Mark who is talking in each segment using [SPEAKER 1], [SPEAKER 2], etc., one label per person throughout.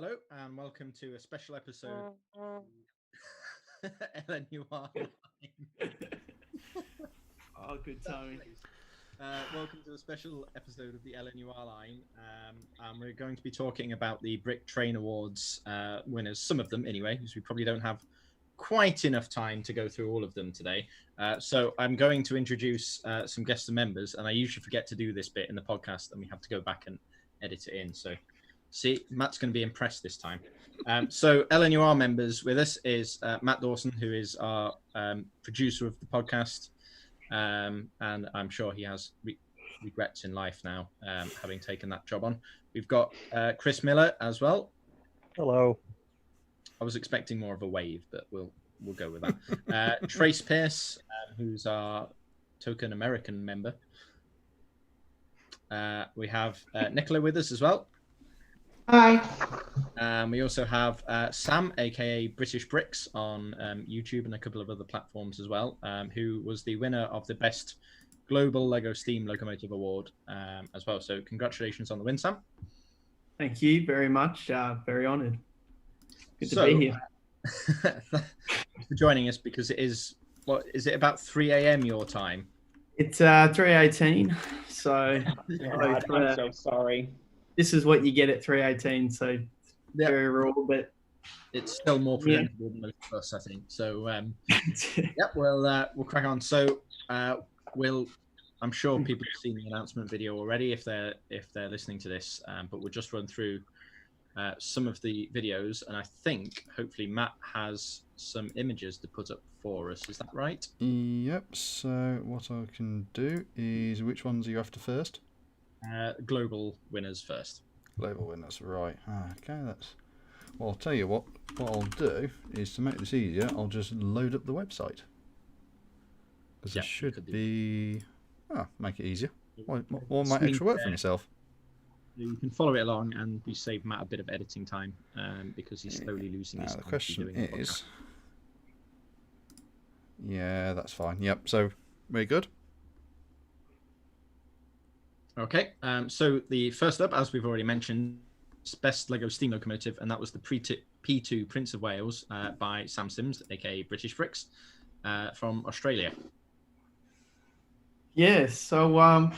[SPEAKER 1] Hello and welcome to a special episode LNUR Line.
[SPEAKER 2] Oh, good timing.
[SPEAKER 1] Welcome to a special episode of the LNUR Line, and we're going to be talking about the Brick Train Awards winners, some of them anyway, because we probably don't have quite enough time to go through all of them today. So I'm going to introduce some guests and members, and I usually forget to do this bit in the podcast, and we have to go back and edit it in. So see, Matt's going to be impressed this time. So LNUR members with us is Matt Dawson, who is our producer of the podcast. And I'm sure he has regrets in life now, having taken that job on. We've got Chris Miller as well.
[SPEAKER 3] Hello.
[SPEAKER 1] I was expecting more of a wave, but we'll go with that. Trace Pierce, who's our token American member. We have Nicola with us as well.
[SPEAKER 4] Hi.
[SPEAKER 1] We also have Sam, aka British Bricks, on YouTube and a couple of other platforms as well, who was the winner of the Best Global Lego Steam Locomotive Award as well. So congratulations on the win, Sam.
[SPEAKER 2] Thank you very much. Very honoured. Good to be here.
[SPEAKER 1] Thanks for joining us, because it is, what is it, about 3 a.m. your time?
[SPEAKER 2] It's 3:18, so
[SPEAKER 3] I'm so sorry.
[SPEAKER 2] This is what you get at 3:18. So very raw, but
[SPEAKER 1] it's still more presentable than most of us, I think. So we'll crack on. So I'm sure people have seen the announcement video already if they're listening to this, but we'll just run through some of the videos, and I think hopefully Matt has some images to put up for us. Is that right?
[SPEAKER 3] Yep. So what I can do is, which ones are you after first?
[SPEAKER 1] Global winners first.
[SPEAKER 3] Global winners, right. Okay, that's... Well, I'll tell you what I'll do is, to make this easier, I'll just load up the website. Because it should be... make it easier. Or make extra work for myself.
[SPEAKER 1] You can follow it along, and we save Matt a bit of editing time because he's slowly losing his time.
[SPEAKER 3] The question is... Yeah, that's fine. Yep, so very good.
[SPEAKER 1] Okay, so the first up, as we've already mentioned, is Best Lego Steam Locomotive, and that was the P2 Prince of Wales by Sam Sims, aka British Bricks, from Australia.
[SPEAKER 2] Yeah, so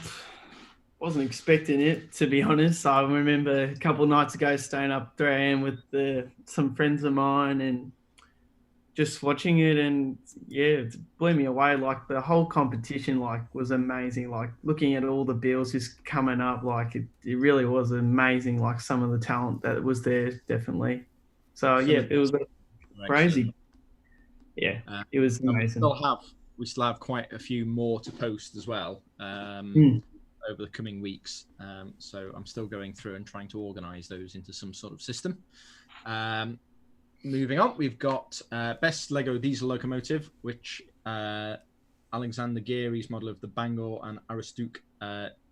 [SPEAKER 2] wasn't expecting it, to be honest. I remember a couple of nights ago staying up 3 a.m. with some friends of mine and just watching it, and it blew me away. Like, the whole competition was amazing. Like, looking at all the bills just coming up, it really was amazing. Like, some of the talent that was there, definitely. So it was crazy. Yeah, it was amazing.
[SPEAKER 1] We still have quite a few more to post as well over the coming weeks. So I'm still going through and trying to organise those into some sort of system. Moving on, we've got Best Lego Diesel Locomotive, which Alexander Geary's model of the Bangor and Aroostook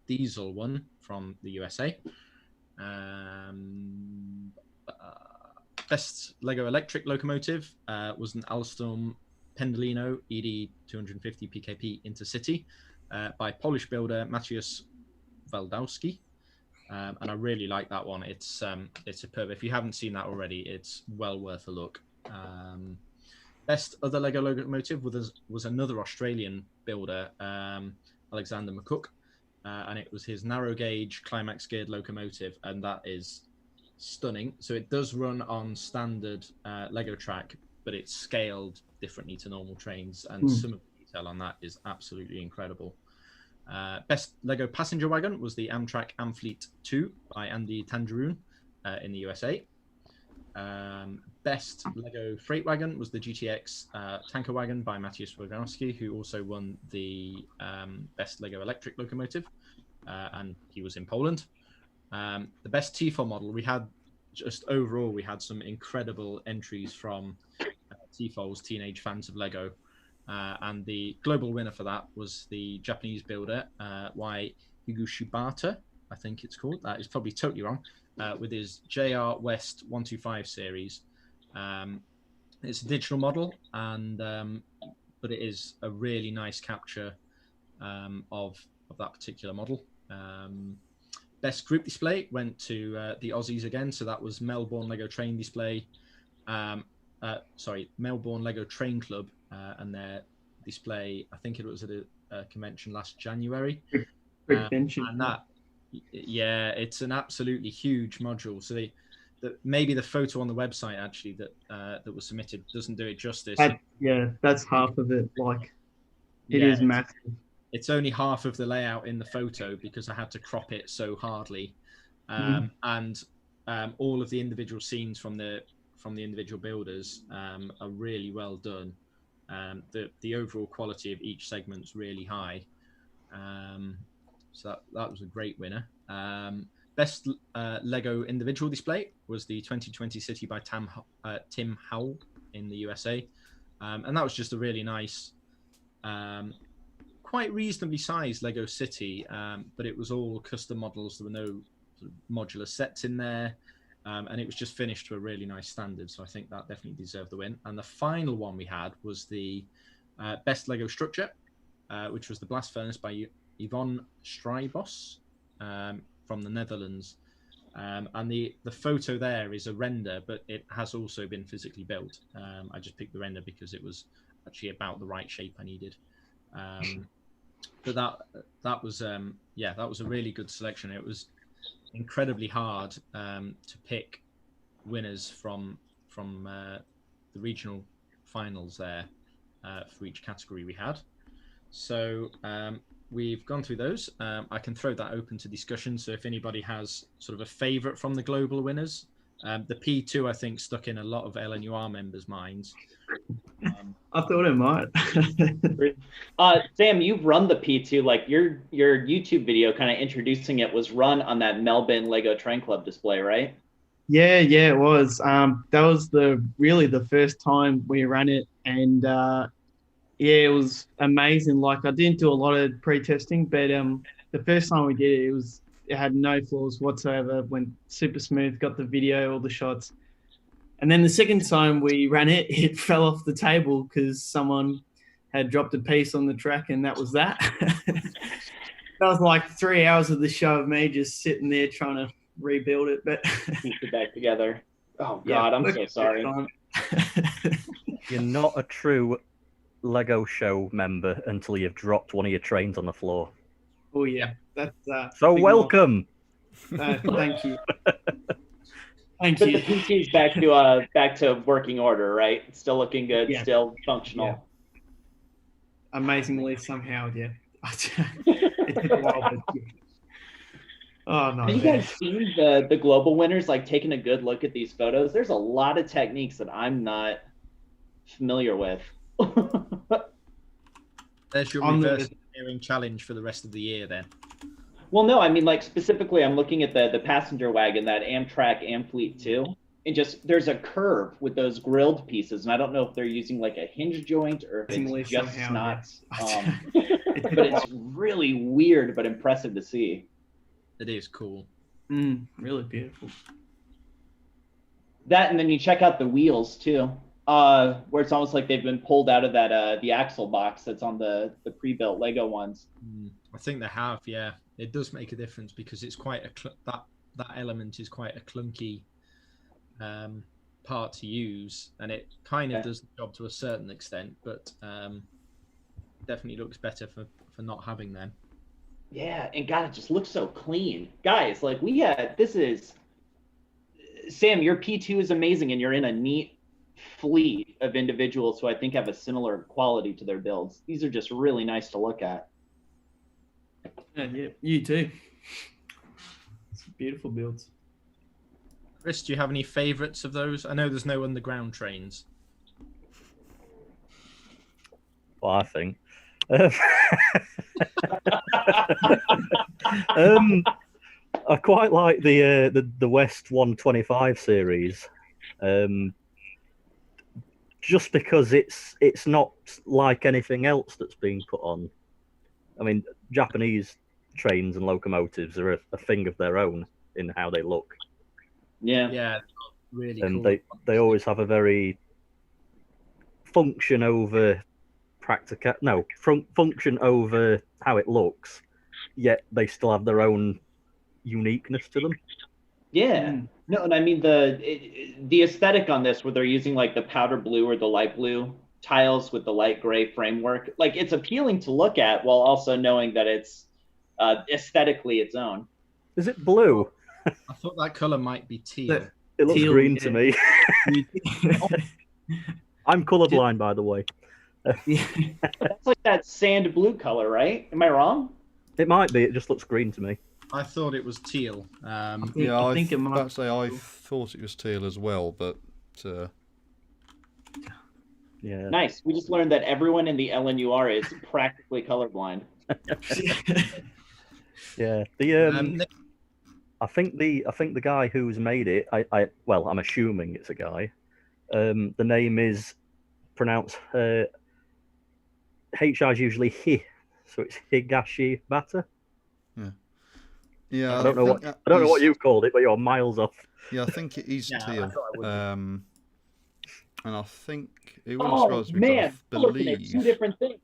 [SPEAKER 1] diesel won from the USA. Best Lego Electric Locomotive was an Alstom Pendolino ED 250 PKP Intercity by Polish builder Maciej Waldowski. And I really like that one. It's superb. If you haven't seen that already, it's well worth a look. Best other Lego locomotive was another Australian builder, Alexander McCook, and it was his narrow gauge climax geared locomotive, and that is stunning. So it does run on standard Lego track, but it's scaled differently to normal trains, and some of the detail on that is absolutely incredible. Best Lego passenger wagon was the Amtrak Amfleet 2 by Andy Tangeroon in the USA. Best Lego freight wagon was the GTX tanker wagon by Maciej Waldowski, who also won the Best Lego electric locomotive, and he was in Poland. The best TFOL model, we had some incredible entries from TFOL's Teenage Fans of Lego. And the global winner for that was the Japanese builder, Y Higushibata, I think it's called. That is probably totally wrong, with his JR West 125 series. It's a digital model, but it is a really nice capture of that particular model. Best group display went to the Aussies again. So that was Melbourne Lego Train Display. Melbourne Lego Train Club and their display. I think it was at a convention last January. And that, yeah, it's an absolutely huge module. So maybe the photo on the website actually that was submitted doesn't do it justice.
[SPEAKER 2] That's half of it. Like, it is massive.
[SPEAKER 1] It's only half of the layout in the photo because I had to crop it so hardly, and all of the individual scenes from the individual builders are really well done. The overall quality of each segment's really high, so that was a great winner. Best Lego individual display was the 2020 City by Tim Howell in the USA, and that was just a really nice, quite reasonably sized Lego city, but it was all custom models. There were no sort of modular sets in there, and it was just finished to a really nice standard. So I think that definitely deserved the win. And the final one we had was the best Lego structure, which was the blast furnace by Yvonne Strijbos from the Netherlands. And the photo there is a render, but it has also been physically built. I just picked the render because it was actually about the right shape I needed. But that was a really good selection. It was incredibly hard to pick winners from the regional finals there for each category we had. So we've gone through those. I can throw that open to discussion. So if anybody has sort of a favourite from the global winners, the P2 I think stuck in a lot of LNUR members' minds.
[SPEAKER 2] I thought it might.
[SPEAKER 4] Sam, you've run the P2. Like your YouTube video, kind of introducing it, was run on that Melbourne Lego Train Club display, right?
[SPEAKER 2] Yeah, it was. That was really the first time we ran it, and it was amazing. Like, I didn't do a lot of pre-testing, but the first time we did it, it had no flaws whatsoever. Went super smooth. Got the video, all the shots. And then the second time we ran it, it fell off the table because someone had dropped a piece on the track, and that was that. That was like 3 hours of the show of me just sitting there trying to rebuild it. But
[SPEAKER 4] keep it back together. Oh God, I'm so sorry.
[SPEAKER 5] You're not a true Lego show member until you've dropped one of your trains on the floor.
[SPEAKER 2] Oh yeah, that's
[SPEAKER 5] so welcome.
[SPEAKER 2] Thank you. Thank
[SPEAKER 4] you.
[SPEAKER 2] The
[SPEAKER 4] PC's back to working order, right? It's still looking good, still functional.
[SPEAKER 2] Yeah. Amazingly, somehow, yeah. It took a while, but yeah. Oh no!
[SPEAKER 4] Have you guys seen the global winners? Like, taking a good look at these photos, there's a lot of techniques that I'm not familiar with.
[SPEAKER 1] There's your reverse engineering challenge for the rest of the year, then.
[SPEAKER 4] Well, no, I mean, like, specifically, I'm looking at the passenger wagon, that Amtrak Amfleet 2, and just there's a curve with those grilled pieces, and I don't know if they're using like a hinge joint or if it's just snots. But it's really weird but impressive to see.
[SPEAKER 1] It is cool.
[SPEAKER 2] Really beautiful.
[SPEAKER 4] That, and then you check out the wheels too, where it's almost like they've been pulled out of that the axle box that's on the pre-built Lego ones.
[SPEAKER 1] I think they have, yeah. It does make a difference because it's quite that element is quite a clunky part to use, and it kind of does the job to a certain extent, but definitely looks better for not having them.
[SPEAKER 4] Yeah, and God, it just looks so clean. Guys, like, this is... Sam, your P2 is amazing, and you're in a neat fleet of individuals who I think have a similar quality to their builds. These are just really nice to look at.
[SPEAKER 2] Yeah, you too. It's beautiful builds.
[SPEAKER 1] Chris, do you have any favourites of those? I know there's no underground trains.
[SPEAKER 5] Well, I think. I quite like the West 125 series, just because it's not like anything else that's being put on. I mean, Japanese trains and locomotives are a thing of their own in how they look.
[SPEAKER 1] Yeah, really.
[SPEAKER 5] And
[SPEAKER 1] cool.
[SPEAKER 5] they always have a very function over function over how it looks, yet they still have their own uniqueness to them.
[SPEAKER 4] Yeah. No, and I mean the aesthetic on this, where they're using like the powder blue or the light blue tiles with the light gray framework, like it's appealing to look at while also knowing that it's aesthetically its own.
[SPEAKER 5] Is it blue?
[SPEAKER 1] I thought that color might be teal.
[SPEAKER 5] It looks
[SPEAKER 2] Teal,
[SPEAKER 5] green
[SPEAKER 2] yeah.
[SPEAKER 5] to me. I'm colorblind, by the way.
[SPEAKER 4] That's like that sand blue color, right? Am I wrong?
[SPEAKER 5] It might be. It just looks green to me.
[SPEAKER 1] I thought it was teal.
[SPEAKER 3] Yeah,
[SPEAKER 2] I think it might.
[SPEAKER 3] I'd say I thought it was teal as well, but
[SPEAKER 5] Yeah.
[SPEAKER 4] Nice. We just learned that everyone in the LNUR is practically colorblind.
[SPEAKER 5] Yeah. The I think the guy who's made it. Well, I'm assuming it's a guy. The name is pronounced H is usually hi, so it's Higashi Bata.
[SPEAKER 3] yeah.
[SPEAKER 5] I don't know what you called it, but you're miles off.
[SPEAKER 3] Yeah, I think it is
[SPEAKER 1] Yeah, I
[SPEAKER 3] teal.
[SPEAKER 1] thought I would.
[SPEAKER 3] And I think it wouldn't
[SPEAKER 4] Oh
[SPEAKER 3] surprise me.
[SPEAKER 4] man,
[SPEAKER 3] I
[SPEAKER 4] I'm looking at
[SPEAKER 3] believe.
[SPEAKER 4] two different things.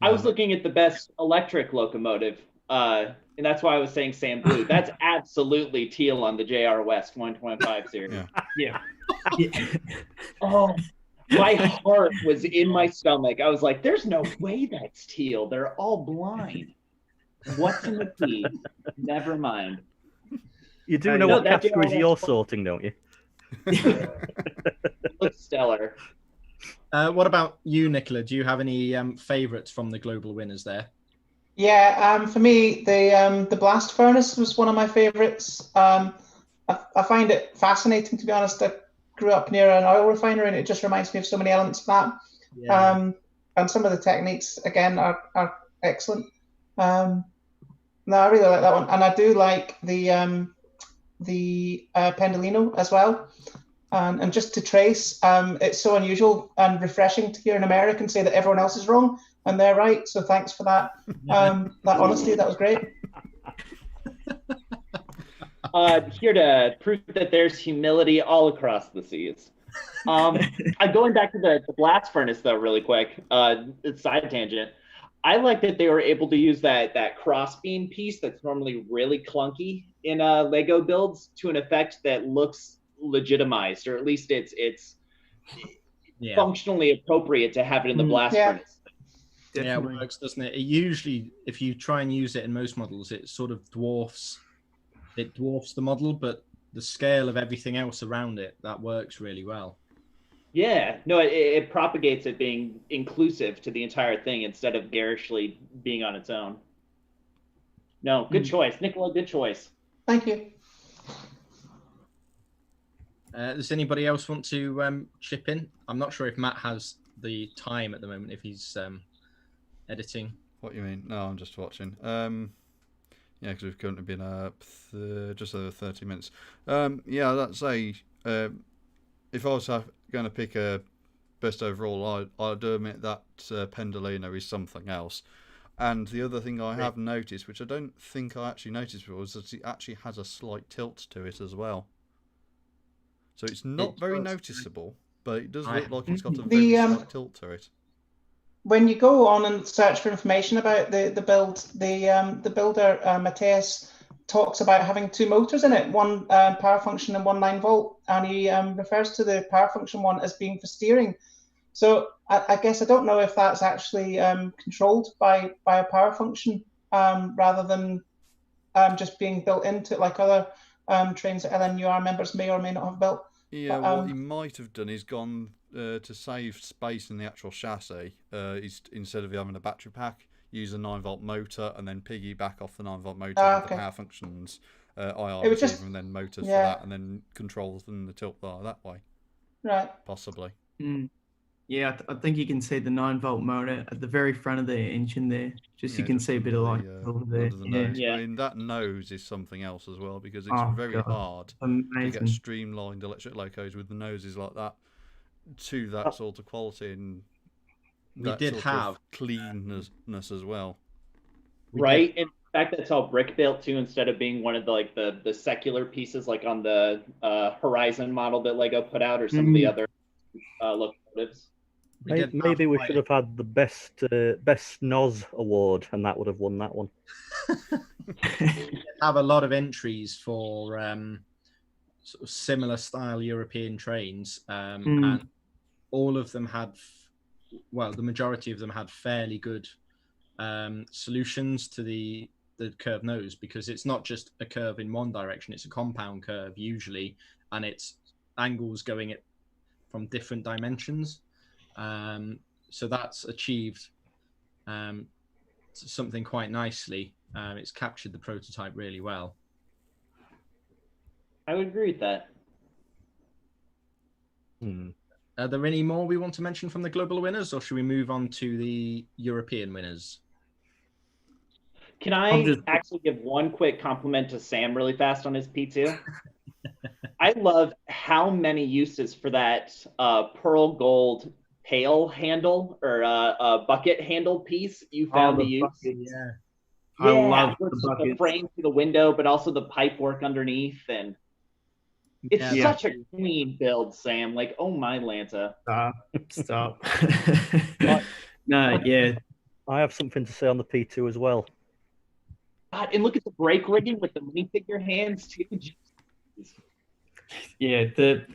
[SPEAKER 4] I was looking at the best electric locomotive, and that's why I was saying sand blue. That's absolutely teal on the JR West 125 series.
[SPEAKER 3] Yeah.
[SPEAKER 4] Oh, my heart was in my stomach. I was like, "There's no way that's teal. They're all blind. What's in the key? Never mind."
[SPEAKER 5] You do know
[SPEAKER 4] know
[SPEAKER 5] what
[SPEAKER 4] that
[SPEAKER 5] categories
[SPEAKER 4] JR
[SPEAKER 5] you're
[SPEAKER 4] West-
[SPEAKER 5] sorting, don't you?
[SPEAKER 4] Looks stellar.
[SPEAKER 1] What about you, Nicola? Do you have any favourites from the global winners there?
[SPEAKER 6] Yeah, for me, the blast furnace was one of my favourites. I find it fascinating, to be honest. I grew up near an oil refinery, and it just reminds me of so many elements of that.
[SPEAKER 1] Yeah.
[SPEAKER 6] And some of the techniques, again, are excellent. No, I really like that one, and I do like the Pendolino as well. And just to trace, it's so unusual and refreshing to hear an American say that everyone else is wrong and they're right. So thanks for that. That honesty, that was great.
[SPEAKER 4] Here to prove that there's humility all across the seas. Going back to the blast furnace, though, really quick, side tangent. I like that they were able to use that crossbeam piece that's normally really clunky in Lego builds to an effect that looks legitimized, or at least it's functionally appropriate to have it in the blast furnace.
[SPEAKER 1] Yeah, it works, doesn't it? It usually, if you try and use it in most models, it sort of dwarfs the model, but the scale of everything else around it, that works really well.
[SPEAKER 4] Yeah, no, it propagates it being inclusive to the entire thing instead of garishly being on its own. No, good choice. Nicola, good choice.
[SPEAKER 6] Thank you.
[SPEAKER 1] Does anybody else want to chip in? I'm not sure if Matt has the time at the moment, if he's editing.
[SPEAKER 3] What do you mean? No, I'm just watching. Yeah, because we've currently been up just over 30 minutes. Yeah, let's say if I was going to pick a best overall, I'd admit that Pendolino is something else. And the other thing I have noticed, which I don't think I actually noticed before, is that it actually has a slight tilt to it as well. So it's not very noticeable, but it does look like it's got a very slight tilt to it.
[SPEAKER 6] When you go on and search for information about the build, the builder Matthias talks about having two motors in it, one power function and one 9-volt, and he refers to the power function one as being for steering. So I guess I don't know if that's actually controlled by a power function rather than just being built into it like other trains that LNUR members may or may not have built.
[SPEAKER 3] Yeah, what he might have done is gone to save space in the actual chassis. Instead of having a battery pack, use a 9-volt motor and then piggyback off the 9-volt motor with the power functions, IR receiver, and then motors for that, and then controls and the tilt bar that way.
[SPEAKER 6] Right.
[SPEAKER 3] Possibly.
[SPEAKER 2] Yeah, I think you can see the 9-volt motor at the very front of the engine there. You can see a bit of light over there.
[SPEAKER 3] I mean, that nose is something else as well, because it's very hard to get streamlined electric locos with the noses like that to that sort of quality and that sort of cleanness as well.
[SPEAKER 4] Right? In fact, that's all brick built too, instead of being one of the secular pieces like on the Horizon model that Lego put out or some of the other locomotives.
[SPEAKER 5] Maybe we should have had the best Snoz award, and that would have won that one.
[SPEAKER 1] Have a lot of entries for sort of similar style European trains, and all of them had, the majority of them had fairly good solutions to the curved nose, because it's not just a curve in one direction, it's a compound curve usually, and it's angles going from different dimensions. So that's achieved something quite nicely. It's captured the prototype really well.
[SPEAKER 4] I would agree with that.
[SPEAKER 1] Are there any more we want to mention from the global winners, or should we move on to the European winners?
[SPEAKER 4] Can I actually give one quick compliment to Sam really fast on his P2? I love how many uses for that pearl gold pail handle or bucket handle piece you found to use.
[SPEAKER 2] Yeah. I love the
[SPEAKER 4] frame to the window, but also the pipe work underneath, and it's such a clean build, Sam. Like, oh my Lanta.
[SPEAKER 2] Stop. No, yeah.
[SPEAKER 5] I have something to say on the P2 as well.
[SPEAKER 4] God, and look at the brake rigging with the minifigure hands too.
[SPEAKER 2] Yeah,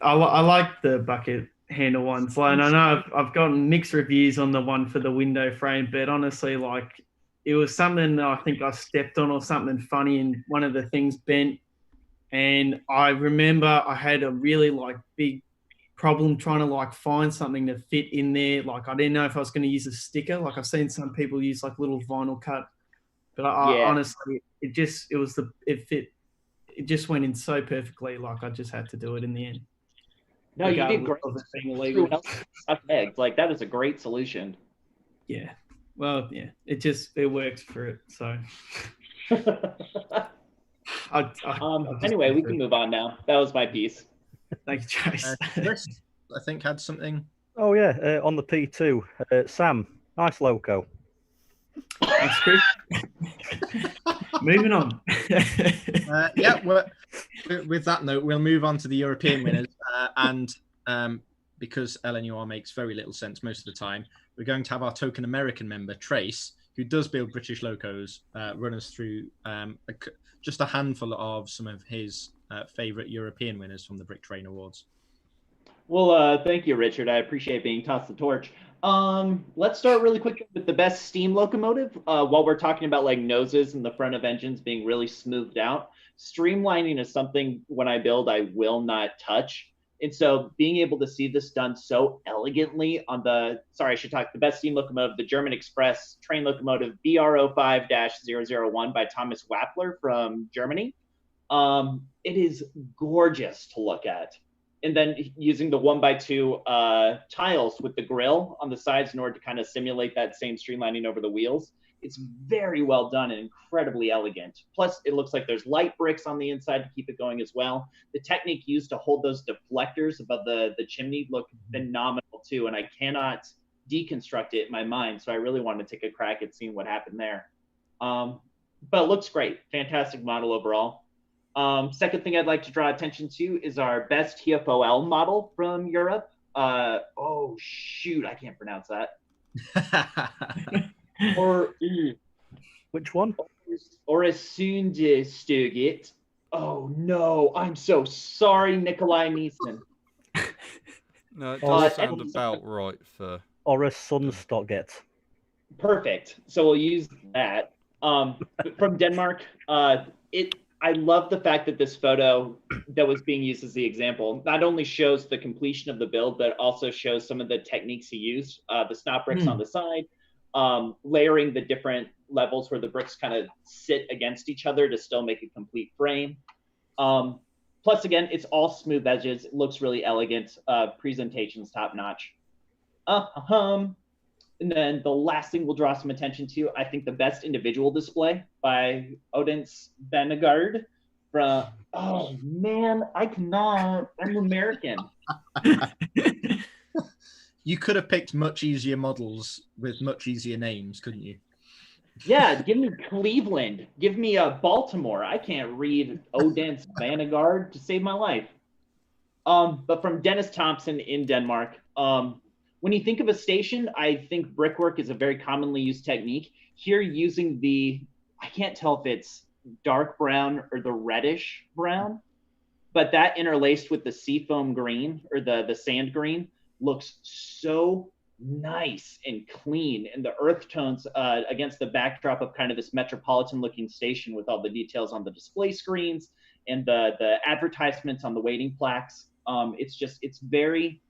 [SPEAKER 2] I like the bucket handle ones. Like, I know I've gotten mixed reviews on the one for the window frame, but honestly, like, it was something that I think I stepped on or something funny, and one of the things bent. And I remember I had a really big problem trying to find something to fit in there. Like, I didn't know if I was going to use a sticker. Like, I've seen some people use little vinyl cut, but I honestly, it fit. It just went in so perfectly. Like, I just had to do it in the end.
[SPEAKER 4] No, you did great. Like, that is a great solution.
[SPEAKER 2] Yeah. Well, yeah, it works for it. So.
[SPEAKER 4] Anyway, we can move on now. That was my piece.
[SPEAKER 2] Thank you, Chase.
[SPEAKER 1] Chris, I think, had something.
[SPEAKER 5] Oh yeah, on the P2, Sam, nice loco.
[SPEAKER 2] Thanks, Chris. Moving on.
[SPEAKER 1] With that note, we'll move on to the European winners, and because LNUR makes very little sense most of the time, we're going to have our token American member, Trace, who does build British locos, run us through just a handful of some of his favourite European winners from the Brick Train Awards.
[SPEAKER 4] Well, thank you, Richard. I appreciate being tossed the torch. Let's start really quick with the best steam locomotive. While we're talking about noses and the front of engines being really smoothed out, streamlining is something when I build I will not touch. And so being able to see this done so elegantly on the best steam locomotive, the German Express train locomotive BR05-001 by Thomas Wappler from Germany. It is gorgeous to look at. And then using the 1x2 tiles with the grill on the sides in order to kind of simulate that same streamlining over the wheels. It's very well done and incredibly elegant. Plus, it looks like there's light bricks on the inside to keep it going as well. The technique used to hold those deflectors above the chimney look phenomenal too, and I cannot deconstruct it in my mind, so I really want to take a crack at seeing what happened there. But it looks great. Fantastic model overall. Second thing I'd like to draw attention to is our best TFOL model from Europe. Oh, shoot, I can't pronounce that.
[SPEAKER 5] Which one?
[SPEAKER 4] Øresundsstuget. Oh no, I'm so sorry, Nikolai Neeson.
[SPEAKER 3] No, it does sound about right for
[SPEAKER 5] Øresundsstuget.
[SPEAKER 4] Perfect. So we'll use that. From Denmark, I love the fact that this photo that was being used as the example not only shows the completion of the build, but also shows some of the techniques he used. The snot bricks on the side, layering the different levels where the bricks kind of sit against each other to still make a complete frame. Plus, again, it's all smooth edges. It looks really elegant. Presentation's top notch. And then the last thing we'll draw some attention to, I think the best individual display by Odense Benegard from, oh man, I cannot, I'm American.
[SPEAKER 1] You could have picked much easier models with much easier names, couldn't you?
[SPEAKER 4] Yeah, give me Cleveland, give me Baltimore. I can't read Odense Benegard to save my life. But from Dennis Thompson in Denmark, when you think of a station, I think brickwork is a very commonly used technique. Here, using I can't tell if it's dark brown or the reddish brown, but that interlaced with the seafoam green or the sand green looks so nice and clean, and the earth tones against the backdrop of kind of this metropolitan looking station with all the details on the display screens and the advertisements on the waiting plaques. It's very,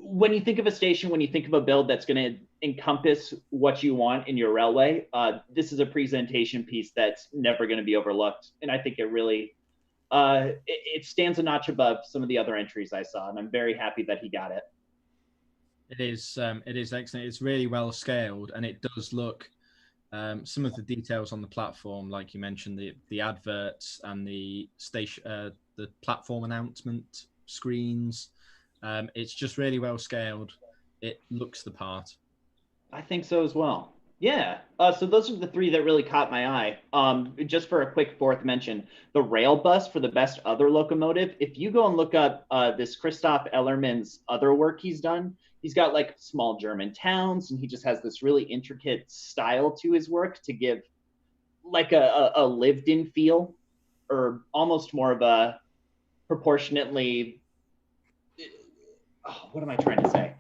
[SPEAKER 4] when you think of a station, when you think of a build that's going to encompass what you want in your railway, this is a presentation piece that's never going to be overlooked. And I think it really, it stands a notch above some of the other entries I saw, and I'm very happy that he got it.
[SPEAKER 1] It is excellent. It's really well scaled, and it does look, some of the details on the platform, like you mentioned, the adverts and the station, the platform announcement screens. It's just really well scaled. It looks the part.
[SPEAKER 4] I think so as well. Yeah. So those are the three that really caught my eye. Just for a quick fourth mention, the rail bus for the best other locomotive. If you go and look up this Christoph Ellermann's other work he's done, he's got like small German towns, and he just has this really intricate style to his work to give like a lived-in feel, or almost more of a proportionately. Oh, what am I trying to say?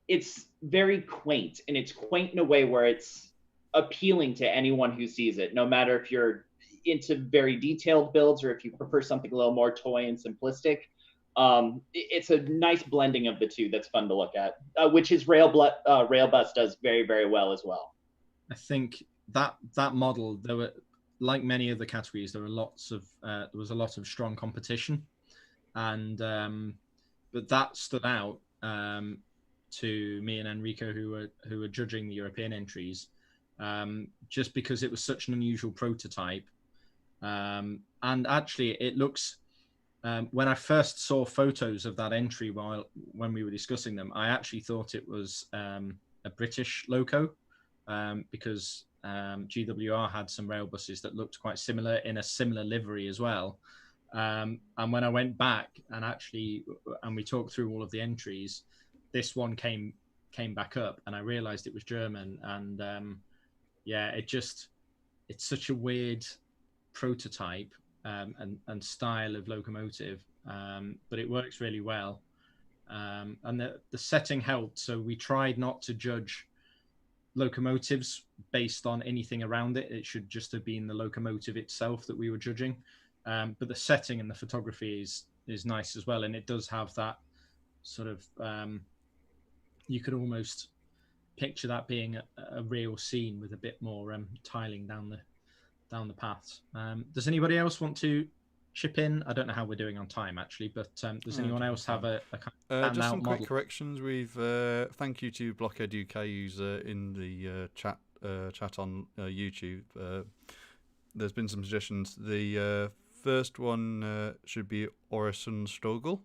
[SPEAKER 4] It's very quaint, and it's quaint in a way where it's appealing to anyone who sees it, no matter if you're into very detailed builds or if you prefer something a little more toy and simplistic. It's a nice blending of the two that's fun to look at, which his Railbus does very, very well as well.
[SPEAKER 1] I think that model, there were, like many other categories, there was a lot of strong competition, and but that stood out to me and Enrico, who were judging the European entries, just because it was such an unusual prototype, and actually it looks. When I first saw photos of that entry when we were discussing them, I actually thought it was a British loco, because GWR had some rail buses that looked quite similar in a similar livery as well. And when I went back and we talked through all of the entries, this one came back up, and I realized it was German. And yeah, it's such a weird prototype and style of locomotive, but it works really well. And the setting helped, so we tried not to judge locomotives based on anything around it. It should just have been the locomotive itself that we were judging. But the setting and the photography is nice as well, and it does have that sort of, you could almost picture that being a real scene with a bit more tiling down the paths. Does anybody else want to chip in? I don't know how we're doing on time actually, but does anyone else have a kind of
[SPEAKER 3] just some
[SPEAKER 1] model?
[SPEAKER 3] quick corrections? We've thank you to Blockhead UK user in the chat on YouTube. There's been some suggestions. The first one should be Orison Struggle.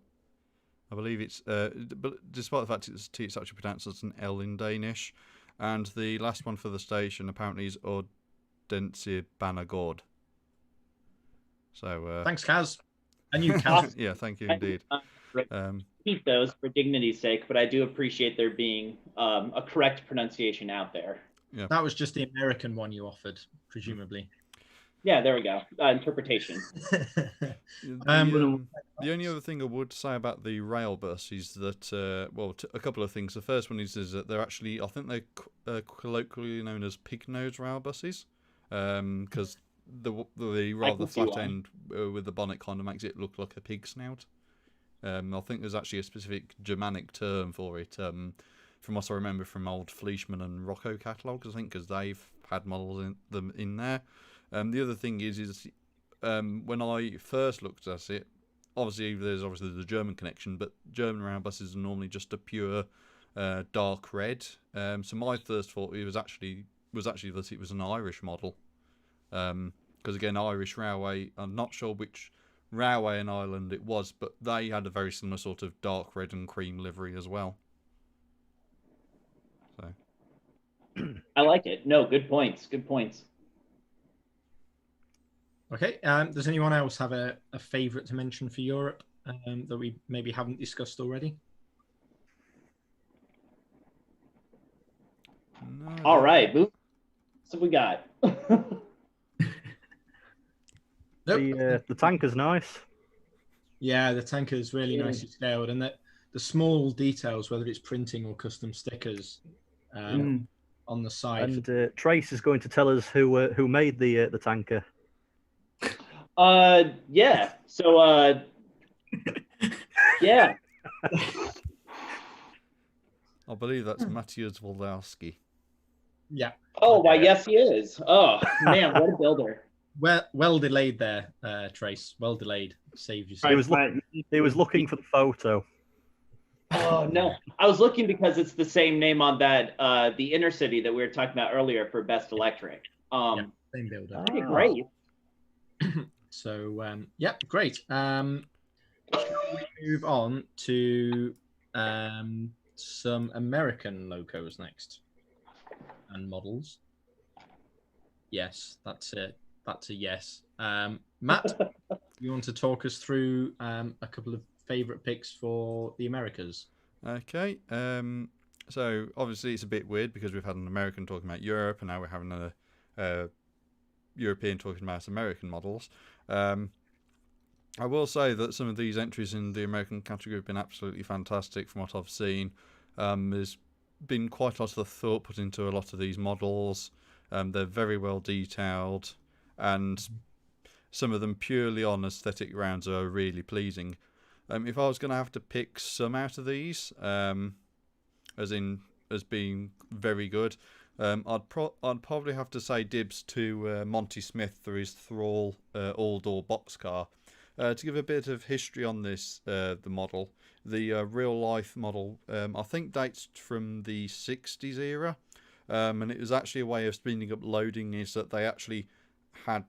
[SPEAKER 3] I believe it's, but despite the fact it's actually pronounced as an L in Danish, and the last one for the station apparently is Densier Banagord. So
[SPEAKER 1] thanks, Kaz. And you, Kaz.
[SPEAKER 3] Yeah, thank you indeed.
[SPEAKER 4] Keep those for dignity's sake, but I do appreciate there being a correct pronunciation out there.
[SPEAKER 3] Yeah.
[SPEAKER 1] That was just the American one you offered, presumably.
[SPEAKER 4] Yeah, there we go. Interpretation.
[SPEAKER 3] The only other thing I would say about the rail bus is that, a couple of things. The first one is that they're actually, I think they're colloquially known as pig nose rail buses, because the rather flat end with the bonnet kind of makes it look like a pig snout. I think there's actually a specific Germanic term for it, from what I remember from old Fleischmann and Rocco catalogues, I think, because they've had models in there. The other thing is when I first looked at it, there's obviously the German connection, but German rail buses are normally just a pure dark red. So my first thought was actually that it was an Irish model, because again, Irish Railway, I'm not sure which railway in Ireland it was, but they had a very similar sort of dark red and cream livery as well. So
[SPEAKER 4] I like it. No, good points. Good points.
[SPEAKER 1] Okay. Does anyone else have a favourite to mention for Europe that we maybe haven't discussed already?
[SPEAKER 4] All right, move. So we got.
[SPEAKER 5] The tanker's nice.
[SPEAKER 1] Yeah, the tanker is really nicely scaled, and the small details, whether it's printing or custom stickers, on the side.
[SPEAKER 5] And Trace is going to tell us who made the tanker.
[SPEAKER 4] Yeah. So yeah.
[SPEAKER 3] I believe that's Matthias Waldowski.
[SPEAKER 1] Yeah.
[SPEAKER 4] Oh, why? Yes, he is. Oh man, what a builder!
[SPEAKER 1] Well delayed there, Trace. Well delayed. Saved you.
[SPEAKER 5] He was looking for the photo.
[SPEAKER 4] Oh no, I was looking because it's the same name on that the inner city that we were talking about earlier for Best Electric.
[SPEAKER 1] Same builder.
[SPEAKER 4] Pretty great.
[SPEAKER 1] So yeah, great. Shall we move on to some American locos next and models? Yes, that's it. That's a yes. Matt, you want to talk us through a couple of favorite picks for the Americas?
[SPEAKER 3] Okay. So obviously it's a bit weird because we've had an American talking about Europe, and now we're having a European talking about American models. I will say that some of these entries in the American category have been absolutely fantastic from what I've seen. There's been quite a lot of thought put into a lot of these models. They're very well detailed, and some of them purely on aesthetic grounds are really pleasing. If I was going to have to pick some out of these, as being very good, I'd probably have to say dibs to Monty Smith for his Thrall all-door boxcar. To give a bit of history on this, the model, the real-life model, I think dates from the 60s era, and it was actually a way of speeding up loading, is that they actually had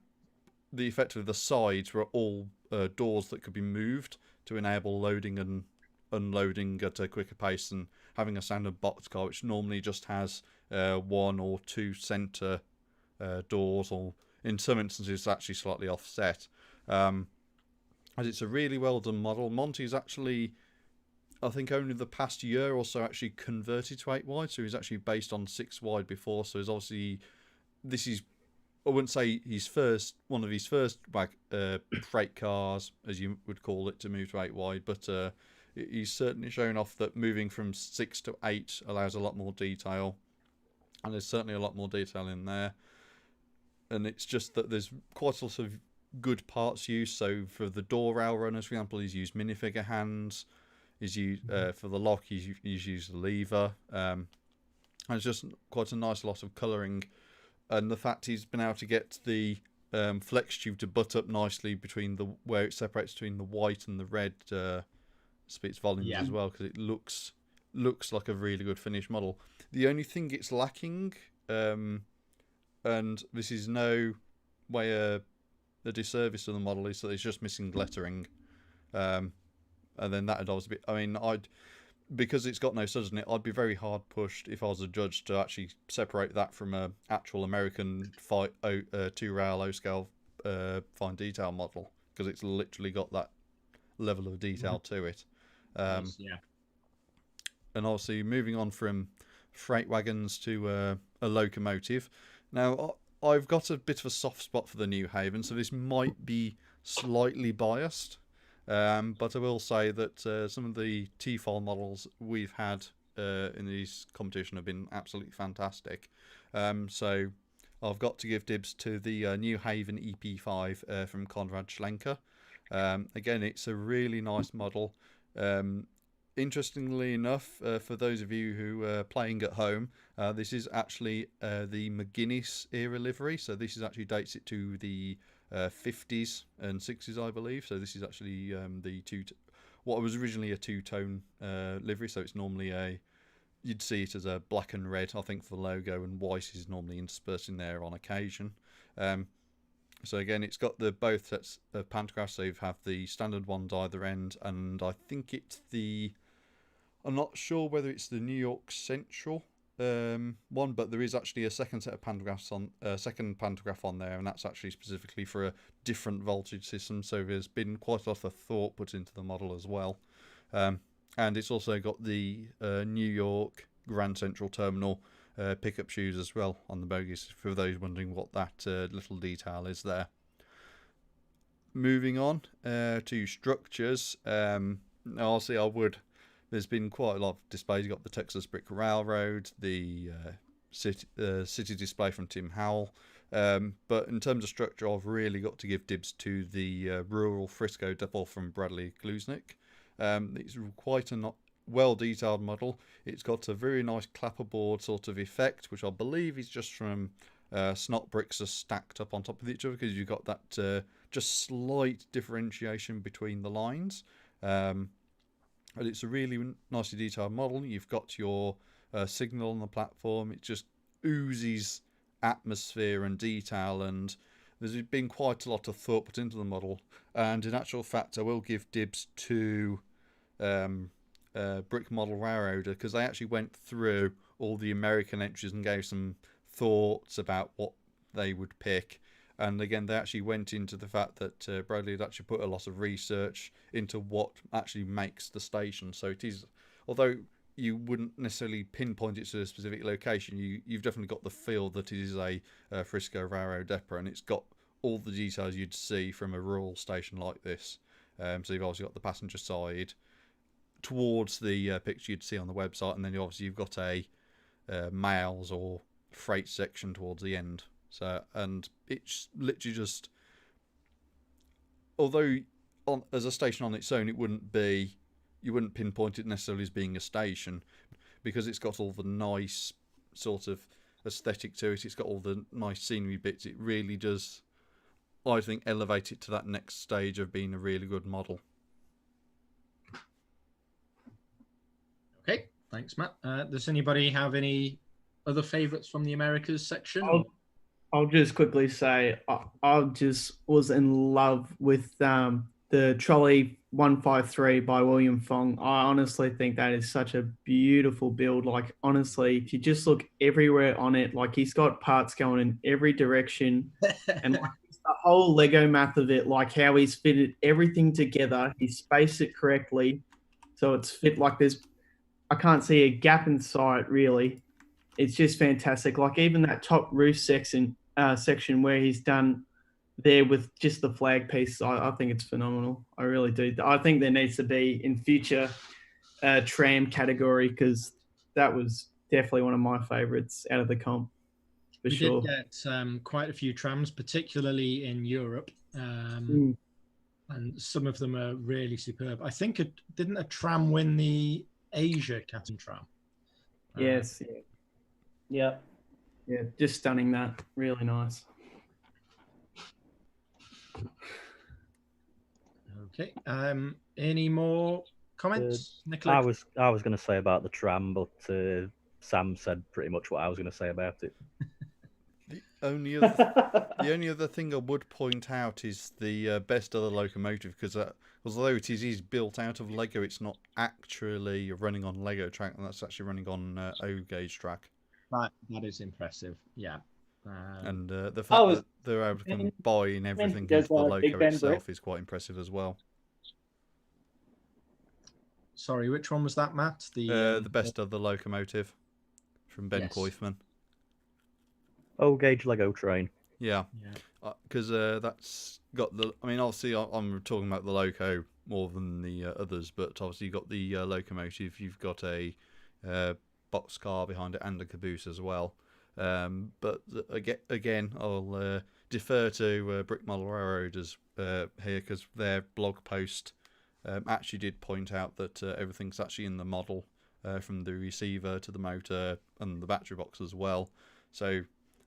[SPEAKER 3] effectively the sides were all doors that could be moved to enable loading and unloading at a quicker pace than having a standard boxcar, which normally just has one or two centre doors, or in some instances actually slightly offset. As it's a really well done model. Monty's actually, I think only the past year or so, actually converted to 8 wide, so he's actually based on 6 wide before. So he's obviously, this is, I wouldn't say one of his first freight cars, as you would call it, to move to 8 wide, but he's certainly shown off that moving from 6 to 8 allows a lot more detail, and there's certainly a lot more detail in there. And it's just that there's quite a lot of good parts used. So for the door rail runners, for example, he's used minifigure hands. He's used for the lock, he's used the lever. And it's just quite a nice lot of colouring. And the fact he's been able to get the flex tube to butt up nicely between where it separates between the white and the red speaks volumes as well, because it looks like a really good finished model. The only thing it's lacking, and this is no way a disservice to the model, is that it's just missing lettering. And then that'd obviously be, I mean, because it's got no studs in it, I'd be very hard pushed if I was a judge to actually separate that from a actual American 2-rail O-scale fine detail model, because it's literally got that level of detail to it. And obviously moving on from freight wagons to a locomotive. Now, I've got a bit of a soft spot for the New Haven, so this might be slightly biased. But I will say that some of the T-file models we've had in these competition have been absolutely fantastic. So I've got to give dibs to the New Haven EP5 from Konrad Schlenker. Again, it's a really nice model. Interestingly enough, for those of you who are playing at home, this is actually the McGuinness era livery. So this actually dates it to the 50s and 60s, I believe. So this is actually what was originally a two-tone livery. So it's normally you'd see it as a black and red, I think, for the logo, and white is normally interspersed in there on occasion. So again, it's got both sets of pantographs. So you have the standard ones either end, and I think it's I'm not sure whether it's the New York Central one, but there is actually a second set of pantographs second pantograph on there, and that's actually specifically for a different voltage system. So there's been quite a lot of thought put into the model as well. And it's also got the New York Grand Central Terminal pickup shoes as well on the bogies, for those wondering what that little detail is there. Moving on to structures, obviously there's been quite a lot of displays. You've got the Texas Brick Railroad, the city display from Tim Howell, but in terms of structure, I've really got to give dibs to the rural Frisco depot from Bradley Klusnick. It's quite a well detailed model. It's got a very nice clapperboard sort of effect, which I believe is just from snot bricks are stacked up on top of each other, because you've got that just slight differentiation between the lines. And it's a really nicely detailed model. You've got your signal on the platform. It just oozes atmosphere and detail, and there's been quite a lot of thought put into the model. And in actual fact, I will give dibs to Brick Model Railroader, because they actually went through all the American entries and gave some thoughts about what they would pick. And again, they actually went into the fact that Bradley had actually put a lot of research into what actually makes the station. So it is, although you wouldn't necessarily pinpoint it to a specific location, you've definitely got the feel that it is a Frisco Railroad depot, and it's got all the details you'd see from a rural station like this. So you've obviously got the passenger side towards the picture you'd see on the website, and then you've got a mails or freight section towards the end. So, and it's literally just, although as a station on its own, you wouldn't pinpoint it necessarily as being a station, because it's got all the nice sort of aesthetic to it. It's got all the nice scenery bits. It really does, I think, elevate it to that next stage of being a really good model.
[SPEAKER 1] Okay, thanks, Matt. Does anybody have any other favourites from the Americas section?
[SPEAKER 2] I'll just quickly say I just was in love with the Trolley 153 by William Fong. I honestly think that is such a beautiful build. Like, honestly, if you just look everywhere on it, like, he's got parts going in every direction, and like, the whole Lego math of it, like how he's fitted everything together, he spaced it correctly, so it's fit. Like, I can't see a gap in sight, really. It's just fantastic. Like, even that top roof section where he's done there with just the flag piece, I think it's phenomenal. I really do. I think there needs to be in future tram category, because that was definitely one of my favourites out of the comp. We did
[SPEAKER 1] get quite a few trams, particularly in Europe, and some of them are really superb. I think didn't a tram win the Asia Cat and Tram?
[SPEAKER 2] Yes.
[SPEAKER 4] Yeah.
[SPEAKER 2] Yeah, just stunning. That really nice.
[SPEAKER 1] Okay. Any more comments, Nicola?
[SPEAKER 5] I was going to say about the tram, but Sam said pretty much what I was going to say about it.
[SPEAKER 3] The only other thing I would point out is the best other locomotive, because although it is built out of Lego, it's not actually running on Lego track, and that's actually running on O gauge track.
[SPEAKER 1] That is impressive. Yeah.
[SPEAKER 3] And the fact that they're able to combine everything into the loco itself is quite impressive as well.
[SPEAKER 1] Sorry, which one was that, Matt?
[SPEAKER 3] The best other locomotive from Ben Koifman.
[SPEAKER 5] O gauge Lego train.
[SPEAKER 3] Yeah, because that's got the. I mean, obviously, I'm talking about the loco more than the others, but obviously, you've got the locomotive. You've got a boxcar behind it and a caboose as well. But again, I'll defer to Brick Model Railroaders here, because their blog post actually did point out that everything's actually in the model, from the receiver to the motor and the battery box as well. So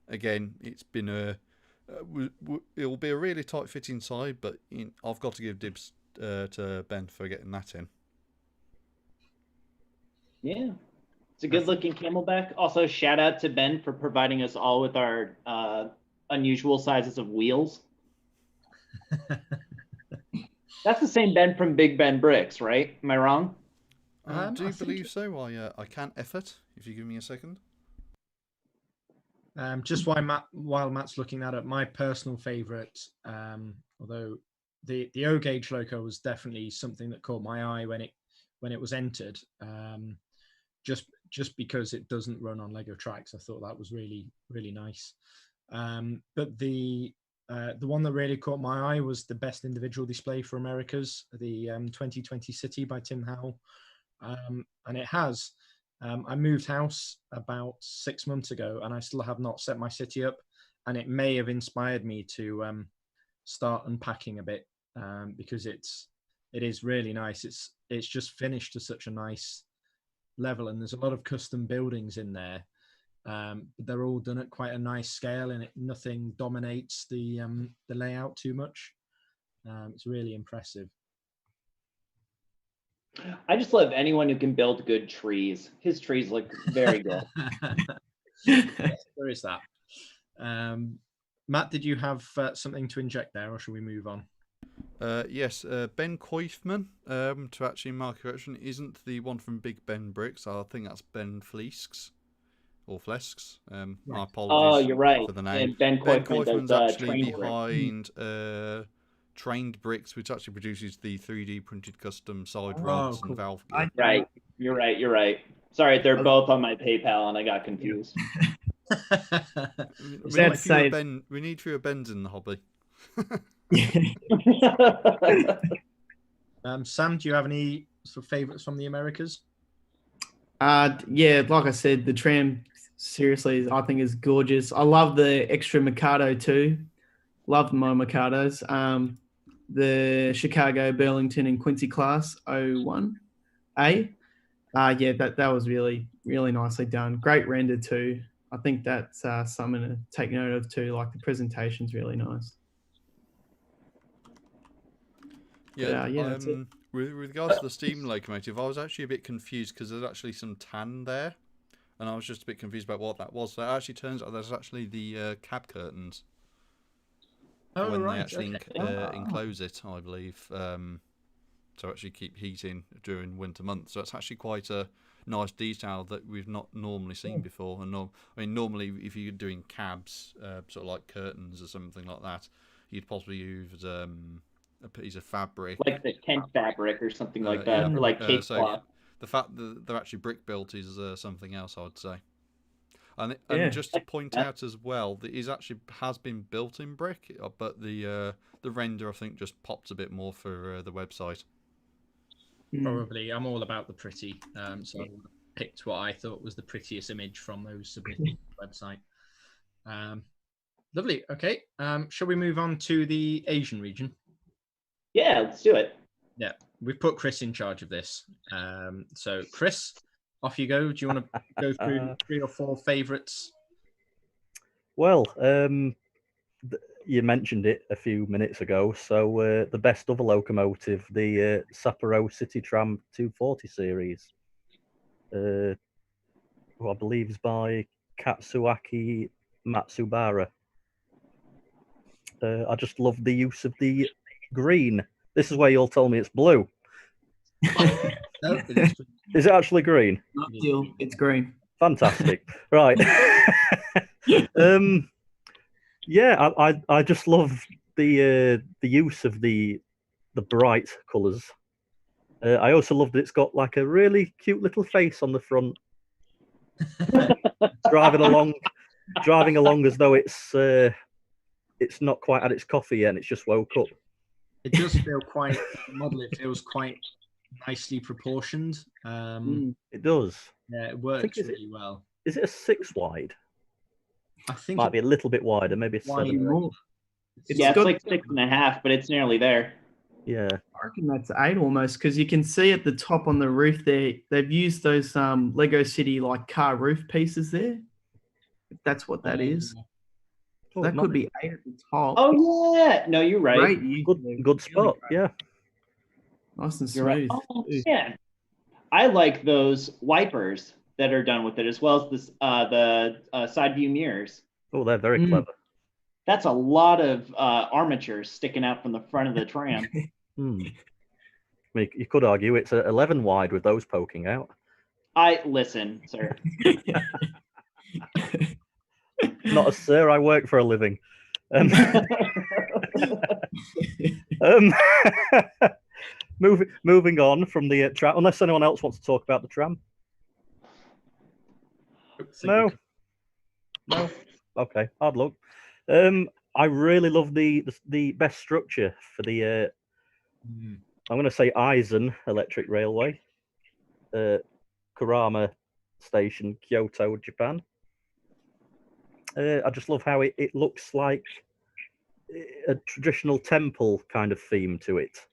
[SPEAKER 3] again, it's been it'll be a really tight fit inside, but I've got to give dibs to Ben for getting that in.
[SPEAKER 4] Yeah. It's a good-looking Camelback. Also, shout out to Ben for providing us all with our unusual sizes of wheels. That's the same Ben from Big Ben Bricks, right? Am I wrong?
[SPEAKER 3] I do believe so. I can't effort, if you give me a second.
[SPEAKER 1] Just while Matt's looking that up, my personal favourite, although the O gauge loco was definitely something that caught my eye when it was entered. just because it doesn't run on Lego tracks. I thought that was really, really nice. But the one that really caught my eye was the best individual display for Americas, the 2020 City by Tim Howell. And it has. I moved house about 6 months ago, and I still have not set my city up. And it may have inspired me to start unpacking a bit, because it is really nice. It's just finished to such a nice level, and there's a lot of custom buildings in there. But they're all done at quite a nice scale, and nothing dominates the layout too much. It's really impressive.
[SPEAKER 4] I just love anyone who can build good trees. His trees look very good.
[SPEAKER 1] Yes, there is that. Matt, did you have something to inject there, or shall we move on?
[SPEAKER 3] Yes, Ben Koifman, to actually mark correction, isn't the one from Big Ben Bricks. I think that's Ben Flesks. Or Flesks. My apologies
[SPEAKER 4] you're right.
[SPEAKER 3] for the name.
[SPEAKER 4] And Ben
[SPEAKER 3] Koifman's actually
[SPEAKER 4] Trained
[SPEAKER 3] behind Trained Bricks, which actually produces the 3D printed custom side rods and valve gear.
[SPEAKER 4] Right. You're right. Sorry, they're both on my PayPal, and I got confused.
[SPEAKER 3] We need fewer Bens in the hobby.
[SPEAKER 1] Sam, do you have any sort of favourites from the Americas?
[SPEAKER 2] Yeah, like I said, the tram seriously I think is gorgeous. I love the extra Mikado too. Love my Mikados. The Chicago, Burlington, and Quincy class 01A. Yeah, that was really, really nicely done. Great render too. I think that's something to take note of too. Like the presentation's really nice.
[SPEAKER 3] Yeah, with regards to the Steam Locomotive, I was actually a bit confused because there's actually some tan there, and I was just a bit confused about what that was. So it actually turns out there's actually the cab curtains when they actually enclose it, I believe, to actually keep heating during winter months. So it's actually quite a nice detail that we've not normally seen before. And normally if you're doing cabs, sort of like curtains or something like that, you'd possibly use a piece of fabric,
[SPEAKER 4] like the tent fabric or something like that, or like cake cloth.
[SPEAKER 3] The fact that they're actually brick built is something else, I would say. And just to point out as well, that it actually has been built in brick, but the render I think just pops a bit more for the website.
[SPEAKER 1] Probably, I'm all about the pretty, so I picked what I thought was the prettiest image from those submitted to the website. Lovely. Okay, shall we move on to the Asian region?
[SPEAKER 4] Yeah, let's do it.
[SPEAKER 1] Yeah, we've put Chris in charge of this. So, Chris, off you go. Do you want to go through 3 or 4 favourites?
[SPEAKER 5] Well, you mentioned it a few minutes ago. So, the best other locomotive, the Sapporo City Tram 240 series, who I believe is by Katsuaki Matsubara. I just love the use of the green. This is where you'll tell me it's blue.
[SPEAKER 1] No,
[SPEAKER 5] is it actually green?
[SPEAKER 2] Not deal. It's green.
[SPEAKER 5] Fantastic. Right. Yeah, I just love the use of the bright colours. I also love that it's got like a really cute little face on the front. driving along as though it's not quite had its coffee yet and it's just woke up.
[SPEAKER 1] It does feel quite, the model, it feels quite nicely proportioned.
[SPEAKER 5] It does.
[SPEAKER 1] Yeah, it works really well.
[SPEAKER 5] Is it a 6 wide?
[SPEAKER 1] I think
[SPEAKER 5] might be a little bit wider, maybe a 7.
[SPEAKER 4] It's like 6.5, but it's nearly there.
[SPEAKER 5] Yeah,
[SPEAKER 2] I reckon that's 8 almost, because you can see at the top on the roof there, they've used those Lego City like car roof pieces there. If that's what that is.
[SPEAKER 5] Oh,
[SPEAKER 2] that could be 8 at the top.
[SPEAKER 4] Oh yeah, no, you're right.
[SPEAKER 2] Great,
[SPEAKER 5] good spot. Yeah,
[SPEAKER 2] nice and
[SPEAKER 4] you're right.
[SPEAKER 2] smooth.
[SPEAKER 4] Oh, yeah, I like those wipers that are done with it, as well as this the side view mirrors.
[SPEAKER 5] Oh, they're very clever.
[SPEAKER 4] That's a lot of armatures sticking out from the front of the tram.
[SPEAKER 5] I mean, you could argue it's 11 wide with those poking out.
[SPEAKER 4] Listen, sir.
[SPEAKER 5] Not a sir, I work for a living. Moving on from the tram, unless anyone else wants to talk about the tram. No. No. Okay, hard luck. I really love the best structure for the. I'm going to say Aizen Electric Railway, Kurama Station, Kyoto, Japan. I just love how it looks like a traditional temple kind of theme to it.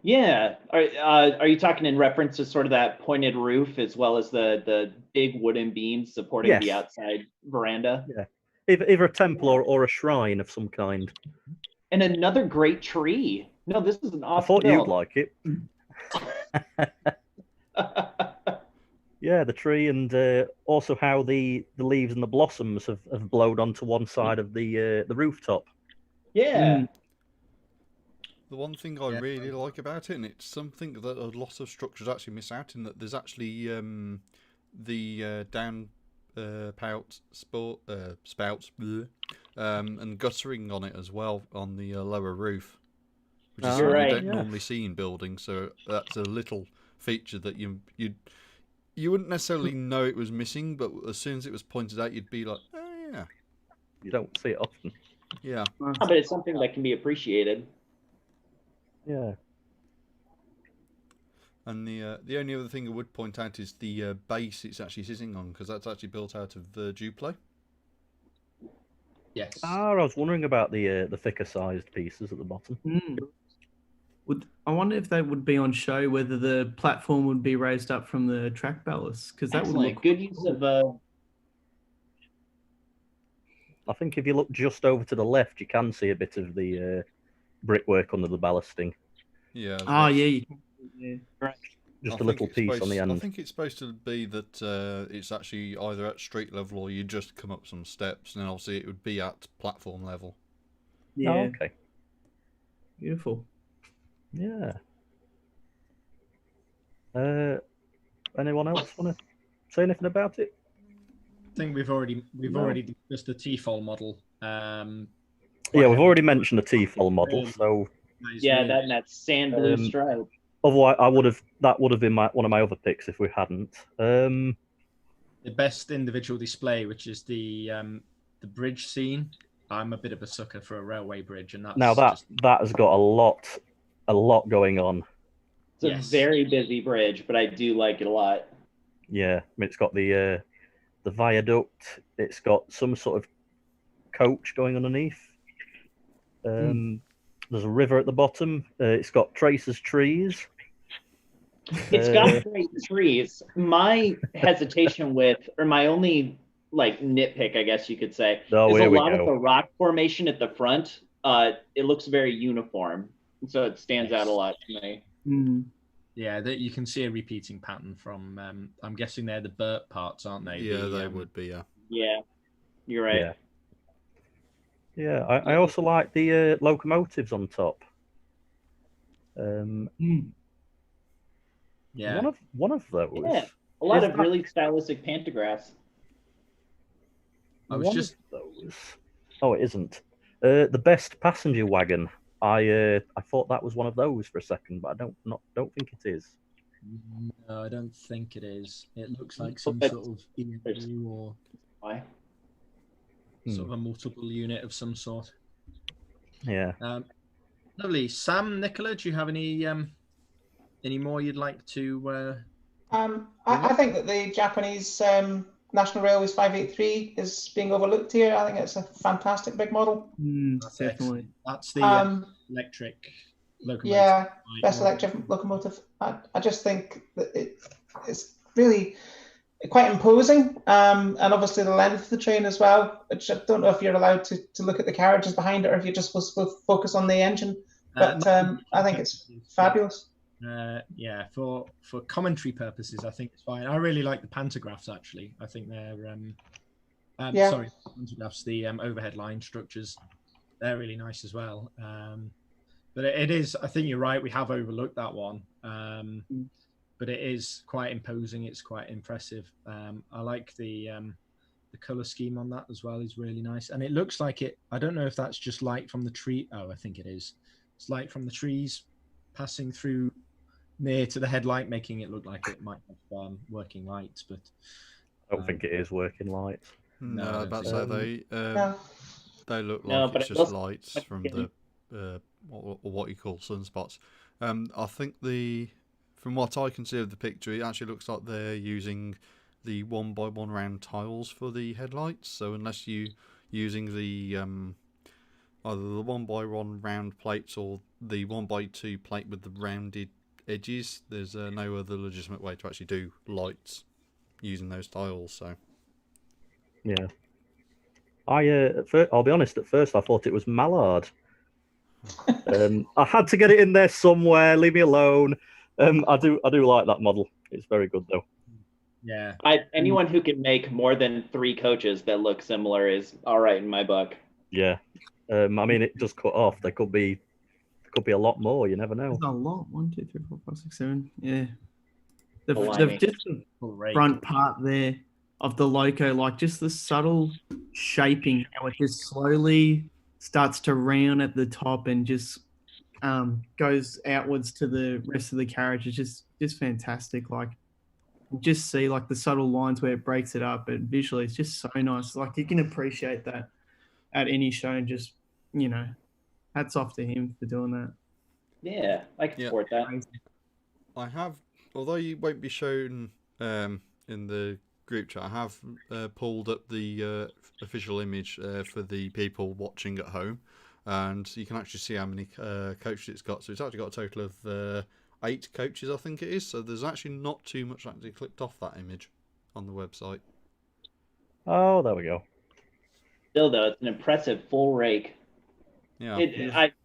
[SPEAKER 4] Yeah. Are you talking in reference to sort of that pointed roof as well as the big wooden beams supporting the outside veranda?
[SPEAKER 5] Yeah. Either a temple or a shrine of some kind.
[SPEAKER 4] And another great tree. No, this is an awesome
[SPEAKER 5] I thought
[SPEAKER 4] build.
[SPEAKER 5] you'd like it. Yeah, the tree, and also how the leaves and the blossoms have blowed onto one side of the rooftop.
[SPEAKER 4] Yeah.
[SPEAKER 3] The one thing I really like about it, and it's something that a lot of structures actually miss out in, that there's actually the down spouts and guttering on it as well on the lower roof, which is something you don't normally see in buildings. So that's a little feature that you wouldn't necessarily know it was missing, but as soon as it was pointed out, you'd be like, oh yeah.
[SPEAKER 5] You don't see it often.
[SPEAKER 3] Yeah.
[SPEAKER 4] But it's something that can be appreciated.
[SPEAKER 5] Yeah.
[SPEAKER 3] And the only other thing I would point out is the base it's actually sitting on, because that's actually built out of Duplo.
[SPEAKER 1] Yes.
[SPEAKER 5] I was wondering about the thicker sized pieces at the bottom.
[SPEAKER 2] I wonder if they would be on show, whether the platform would be raised up from the track ballast, because that would look
[SPEAKER 4] good use of.
[SPEAKER 5] I think if you look just over to the left, you can see a bit of the brickwork under the ballasting.
[SPEAKER 3] Yeah.
[SPEAKER 5] Just a little piece on the end.
[SPEAKER 3] I think it's supposed to be that it's actually either at street level or you just come up some steps, and then obviously it would be at platform level.
[SPEAKER 2] Yeah.
[SPEAKER 5] Oh, okay.
[SPEAKER 2] Beautiful.
[SPEAKER 5] Yeah. Anyone else want to say anything about it?
[SPEAKER 1] I think we've already discussed the T-fold model.
[SPEAKER 5] Yeah, we've already mentioned the T-fold model, so
[SPEAKER 4] that sand blue stripe.
[SPEAKER 5] Otherwise, that would have been one of my other picks if we hadn't.
[SPEAKER 1] The best individual display, which is the bridge scene. I'm a bit of a sucker for a railway bridge, and that
[SPEAKER 5] has got a lot going on.
[SPEAKER 4] It's a very busy bridge, but I do like it a lot.
[SPEAKER 5] Yeah, I mean, it's got the viaduct. It's got some sort of coach going underneath. There's a river at the bottom. It's got Tracer's trees.
[SPEAKER 4] It's got great trees. My hesitation or my only nitpick, I guess you could say, is a lot of the rock formation at the front. It looks very uniform, so it stands out a lot to me.
[SPEAKER 1] Yeah, you can see a repeating pattern from. I'm guessing they're the Burt parts, aren't they?
[SPEAKER 3] Yeah, they would be. Yeah.
[SPEAKER 4] Yeah, you're right.
[SPEAKER 5] Yeah. Yeah, I also like the locomotives on top.
[SPEAKER 1] Yeah,
[SPEAKER 5] one of those.
[SPEAKER 4] Yeah, a lot of really stylistic pantographs.
[SPEAKER 5] Those. Oh, it isn't. The best passenger wagon. I thought that was one of those for a second, but I don't think it is.
[SPEAKER 1] No, I don't think it is. It looks like some sort of EMU or sort of a multiple unit of some sort.
[SPEAKER 5] Yeah.
[SPEAKER 1] Lovely. Sam, Nicola, do you have any more you'd like to?
[SPEAKER 6] I think that the Japanese National Railways 583 is being overlooked here. I think it's a fantastic big model.
[SPEAKER 2] Definitely.
[SPEAKER 1] That's the electric locomotive.
[SPEAKER 6] Yeah, best electric locomotive. I just think that it's really quite imposing, and obviously the length of the train as well, which I don't know if you're allowed to look at the carriages behind it or if you're just supposed to focus on the engine. But I think it's fabulous.
[SPEAKER 1] Yeah, for commentary purposes, I think it's fine. I really like the pantographs, actually. I think they're sorry, pantographs, the overhead line structures, they're really nice as well. But it is, I think you're right, we have overlooked that one. But it is quite imposing, it's quite impressive. I like the color scheme on that as well, is really nice. And it looks like I don't know if that's just light from the tree. Oh, I think it is. It's light from the trees passing through near to the headlight, making it look like it might have working lights, but
[SPEAKER 5] I don't think it is working lights.
[SPEAKER 3] No,
[SPEAKER 1] No, I don't
[SPEAKER 3] about to
[SPEAKER 1] think
[SPEAKER 3] say
[SPEAKER 6] No.
[SPEAKER 3] they look
[SPEAKER 4] No,
[SPEAKER 3] like
[SPEAKER 4] but
[SPEAKER 3] it's
[SPEAKER 4] it
[SPEAKER 3] just
[SPEAKER 4] looks
[SPEAKER 3] lights from the what you call sunspots. I think from what I can see of the picture, it actually looks like they're using the 1x1 round tiles for the headlights. So unless you using the either the 1x1 round plates or the 1x2 plate with the rounded edges, there's no other legitimate way to actually do lights using those tiles. So
[SPEAKER 5] Yeah. I'll be honest. At first, I thought it was Mallard. I had to get it in there somewhere. Leave me alone. I do like that model. It's very good though.
[SPEAKER 1] yeah.
[SPEAKER 4] Anyone who can make more than 3 coaches that look similar is all right in my book.
[SPEAKER 5] Yeah. I mean, it does cut off. There could be a lot more. You never know.
[SPEAKER 2] There's a lot. 1, 2, 3, 4, 5, 6, 7. Yeah.
[SPEAKER 4] Blimey.
[SPEAKER 2] Just the front part there of the Loco, like just the subtle shaping, how it just slowly starts to round at the top and just goes outwards to the rest of the carriage. It's just fantastic. Like, you just see like the subtle lines where it breaks it up, but visually it's just so nice. Like, you can appreciate that at any show, and just, you know, hats off to him for doing that.
[SPEAKER 4] Yeah, I can support that.
[SPEAKER 3] I have, although you won't be shown in the group chat, I have pulled up the official image for the people watching at home, and you can actually see how many coaches it's got. So it's actually got a total of 8 coaches, I think it is. So there's actually not too much actually clicked off that image on the website.
[SPEAKER 5] Oh, there we go.
[SPEAKER 4] Still, though, it's an impressive full rake.
[SPEAKER 3] Yeah.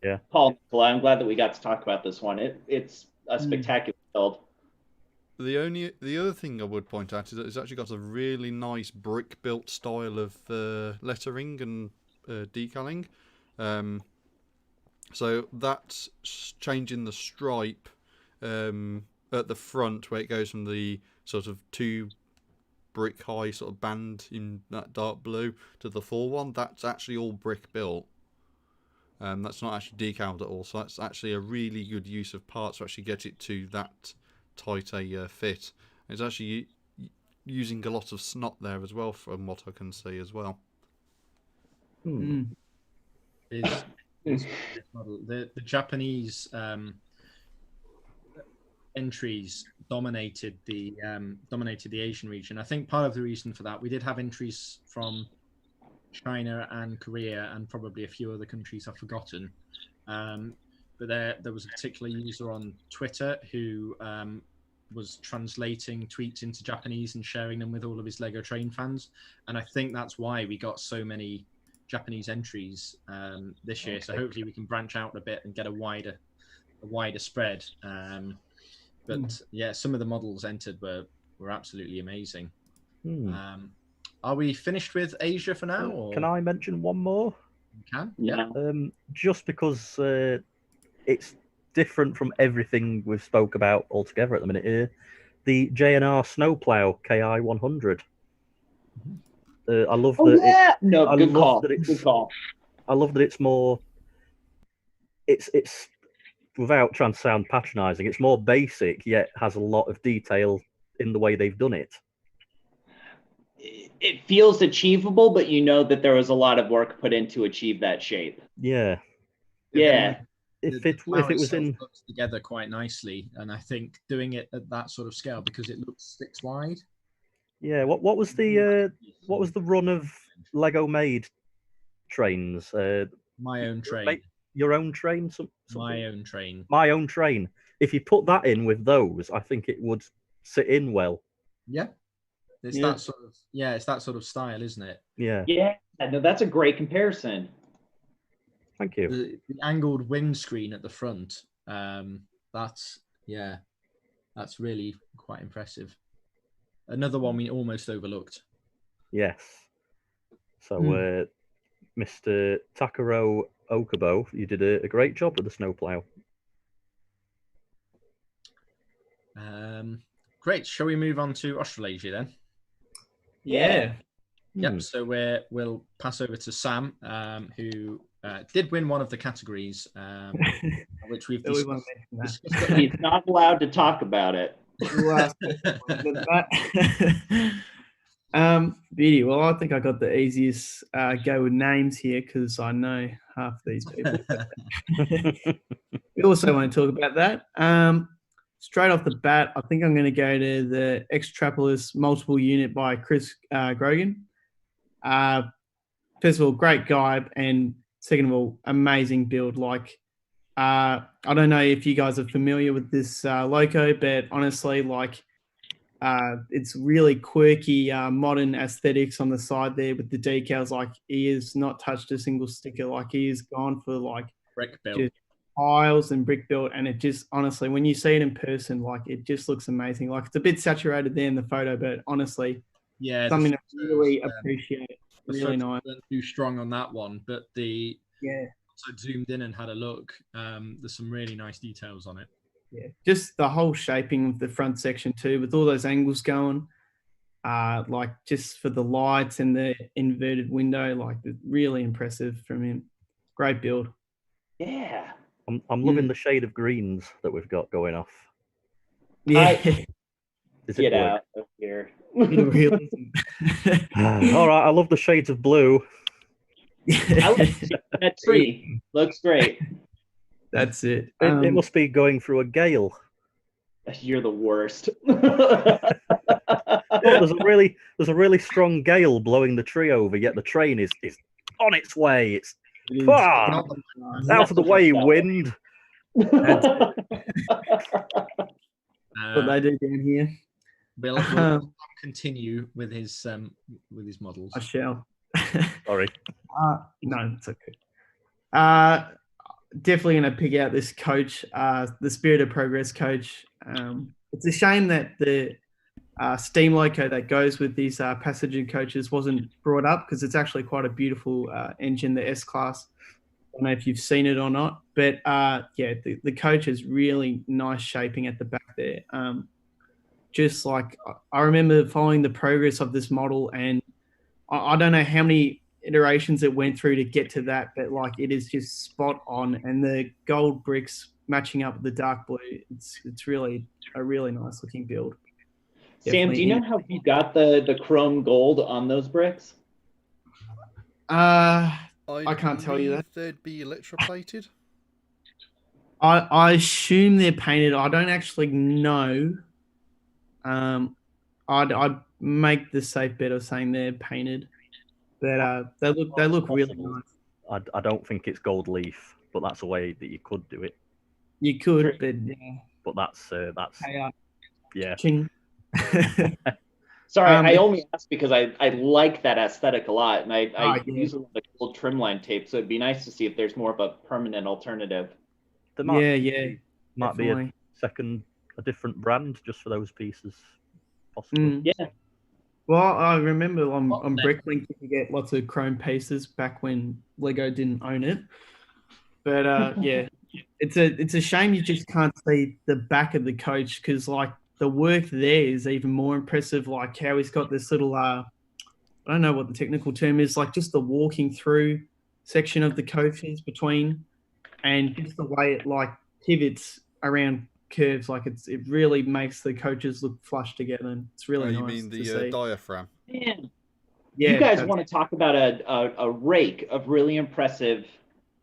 [SPEAKER 5] Yeah.
[SPEAKER 4] Paul, Nicola, I'm glad that we got to talk about this one. It's a spectacular build.
[SPEAKER 3] The other thing I would point out is that it's actually got a really nice brick built style of lettering and decaling. So that's changing the stripe at the front, where it goes from the sort of 2 brick high sort of band in that dark blue to the full one. That's actually all brick built. That's not actually decaled at all. So that's actually a really good use of parts to actually get it to that tight a fit. It's actually using a lot of snot there as well, from what I can see as well.
[SPEAKER 1] The Japanese entries dominated the Asian region. I think part of the reason for that, we did have entries from China and Korea and probably a few other countries I've forgotten. But there was a particular user on Twitter who was translating tweets into Japanese and sharing them with all of his Lego Train fans. And I think that's why we got so many Japanese entries this year. So hopefully we can branch out a bit and get a wider spread. But yeah, some of the models entered were absolutely amazing. Are we finished with Asia for now? Or?
[SPEAKER 5] Can I mention one more?
[SPEAKER 1] You can.
[SPEAKER 4] Yeah.
[SPEAKER 5] Just because it's different from everything we've spoke about altogether at the minute here. The JNR Snowplow KI 100. I love that.
[SPEAKER 4] Yeah. No, good call. Good call.
[SPEAKER 5] I love that it's more. It's without trying to sound patronising. It's more basic, yet has a lot of detail in the way they've done it.
[SPEAKER 4] It feels achievable, but you know that there was a lot of work put in to achieve that shape.
[SPEAKER 5] Yeah.
[SPEAKER 4] Yeah.
[SPEAKER 5] If it was in
[SPEAKER 1] together quite nicely, and I think doing it at that sort of scale because it looks 6 wide.
[SPEAKER 5] Yeah. What was the run of Lego made trains?
[SPEAKER 1] My own train.
[SPEAKER 5] Your own train. Something?
[SPEAKER 1] My own train.
[SPEAKER 5] My own train. If you put that in with those, I think it would sit in well.
[SPEAKER 1] Yeah. It's that sort of style, isn't it?
[SPEAKER 5] Yeah.
[SPEAKER 4] Yeah. No, that's a great comparison.
[SPEAKER 5] Thank you.
[SPEAKER 1] The angled windscreen at the front. That's really quite impressive. Another one we almost overlooked.
[SPEAKER 5] Yes. So, Mr. Takaro Okubo, you did a great job with the snowplow.
[SPEAKER 1] Great. Shall we move on to Australasia then?
[SPEAKER 2] Yeah.
[SPEAKER 1] Yep. So we'll pass over to Sam, who Did win one of the categories, which we've discussed.
[SPEAKER 4] He's not allowed to talk about it.
[SPEAKER 2] Beauty. Well, I think I got the easiest go with names here because I know half these people. We also want to talk about that. Straight off the bat, I think I'm going to go to the Extrapolis Multiple Unit by Chris Grogan. First of all, great guy, and second of all, amazing build. Like, I don't know if you guys are familiar with this Loco, but honestly, like, it's really quirky, modern aesthetics on the side there with the decals. Like, he has not touched a single sticker. Like, he has gone for like
[SPEAKER 1] brick build,
[SPEAKER 2] tiles and brick build, and it just honestly, when you see it in person, like, it just looks amazing. Like, it's a bit saturated there in the photo, but honestly,
[SPEAKER 1] yeah,
[SPEAKER 2] something to really appreciate. Really nice.
[SPEAKER 1] Too strong on that one, but
[SPEAKER 2] yeah.
[SPEAKER 1] So I zoomed in and had a look. There's some really nice details on it.
[SPEAKER 2] Yeah, just the whole shaping of the front section too, with all those angles going. Like, just for the lights and the inverted window, like, really impressive from him. Great build.
[SPEAKER 4] Yeah.
[SPEAKER 5] I'm loving the shade of greens that we've got going off.
[SPEAKER 2] Yeah.
[SPEAKER 4] Get out of here.
[SPEAKER 5] All right, I love the shades of blue.
[SPEAKER 4] I like that tree. Looks great.
[SPEAKER 2] That's it.
[SPEAKER 5] It must be going through a gale.
[SPEAKER 4] You're the worst.
[SPEAKER 5] There's a really strong gale blowing the tree over, yet the train is on its way. It's out of the way, wind.
[SPEAKER 2] What they do down here.
[SPEAKER 1] We'll continue with his models.
[SPEAKER 2] I shall.
[SPEAKER 5] Sorry.
[SPEAKER 2] No, it's okay. Definitely going to pick out this coach, the Spirit of Progress coach. It's a shame that the Steam Loco that goes with these passenger coaches wasn't brought up, because it's actually quite a beautiful engine, the S-Class. I don't know if you've seen it or not, but yeah, the coach is really nice shaping at the back there. Just like, I remember following the progress of this model, and I don't know how many iterations it went through to get to that, but like, it is just spot on, and the gold bricks matching up with the dark blue, it's really a really nice looking build.
[SPEAKER 4] Sam, do you know how you got the chrome gold on those bricks?
[SPEAKER 2] I can't tell you that.
[SPEAKER 3] They'd be electroplated.
[SPEAKER 2] I assume they're painted. I don't actually know. I'd make the safe bet of saying they're painted, but they look really nice.
[SPEAKER 5] I don't think it's gold leaf, but that's a way that you could do it.
[SPEAKER 2] You could, but yeah.
[SPEAKER 5] But that's yeah.
[SPEAKER 4] Sorry, I only asked because I like that aesthetic a lot, and I use the gold trim line tape, so it'd be nice to see if there's more of a permanent alternative.
[SPEAKER 5] Might be a different brand just for those pieces, possibly.
[SPEAKER 4] Yeah.
[SPEAKER 2] Well, I remember on Bricklink you could get lots of chrome pieces back when Lego didn't own it. But yeah, it's a shame you just can't see the back of the coach, because like the work there is even more impressive. Like how he's got this little I don't know what the technical term is, like just the walking through section of the coaches between, and just the way it like pivots around curves, like it really makes the coaches look flush together, and it's really nice.
[SPEAKER 3] You mean the diaphragm?
[SPEAKER 4] Yeah. You guys want to talk about a rake of really impressive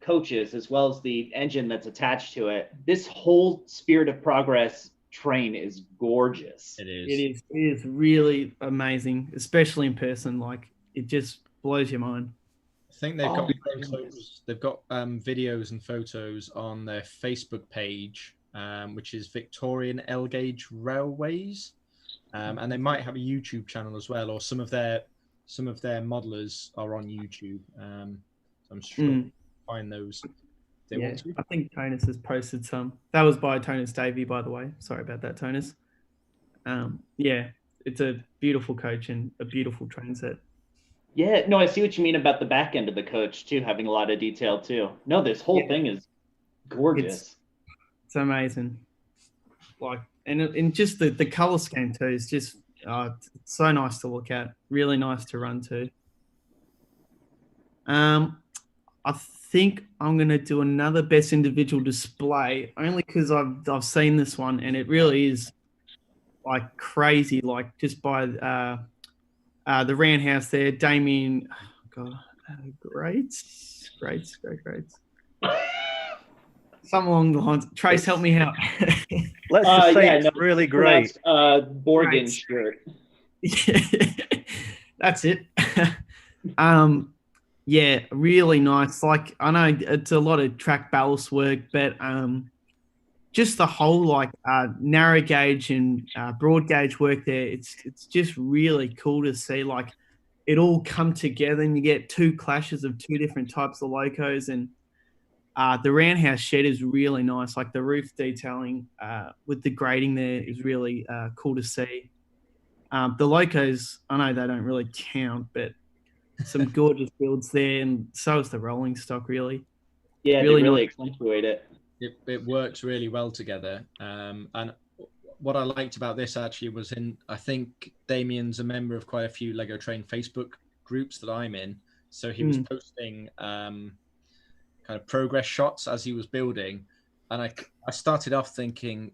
[SPEAKER 4] coaches, as well as the engine that's attached to it. This whole Spirit of Progress train is gorgeous.
[SPEAKER 1] It is.
[SPEAKER 2] It is really amazing, especially in person. Like, it just blows your mind.
[SPEAKER 1] I think they've got photos. They've got videos and photos on their Facebook page, which is Victorian L Gauge Railways, and they might have a YouTube channel as well, or some of their modelers are on YouTube. So I'm sure you can find those.
[SPEAKER 2] Yeah, I think Tonus has posted some. That was by Tonus Davey, by the way. Sorry about that, Tonus. Yeah, it's a beautiful coach and a beautiful train set.
[SPEAKER 4] Yeah, no, I see what you mean about the back end of the coach too, having a lot of detail too. No, this whole thing is gorgeous.
[SPEAKER 2] It's amazing. Like, and just the color scheme too is just it's so nice to look at. Really nice to run to. I think I'm gonna do another best individual display, only because I've seen this one and it really is like crazy. Like just by the roundhouse there, Damien. Oh God, greats. Something along the lines. Trace, help me out.
[SPEAKER 5] Let's just say it's really great.
[SPEAKER 4] Borgen shirt.
[SPEAKER 2] That's it. Yeah, really nice. Like I know it's a lot of track ballast work, but just the whole like narrow gauge and broad gauge work there. It's just really cool to see like it all come together, and you get two clashes of two different types of locos. And the roundhouse shed is really nice. Like the roof detailing with the grading there is really cool to see. The locos, I know they don't really count, but some gorgeous builds there, and so is the rolling stock. Really,
[SPEAKER 4] yeah, really, really accentuate it.
[SPEAKER 1] It works really well together. And what I liked about this actually was I think Damien's a member of quite a few Lego Train Facebook groups that I'm in, so he was posting kind of progress shots as he was building, and I started off thinking,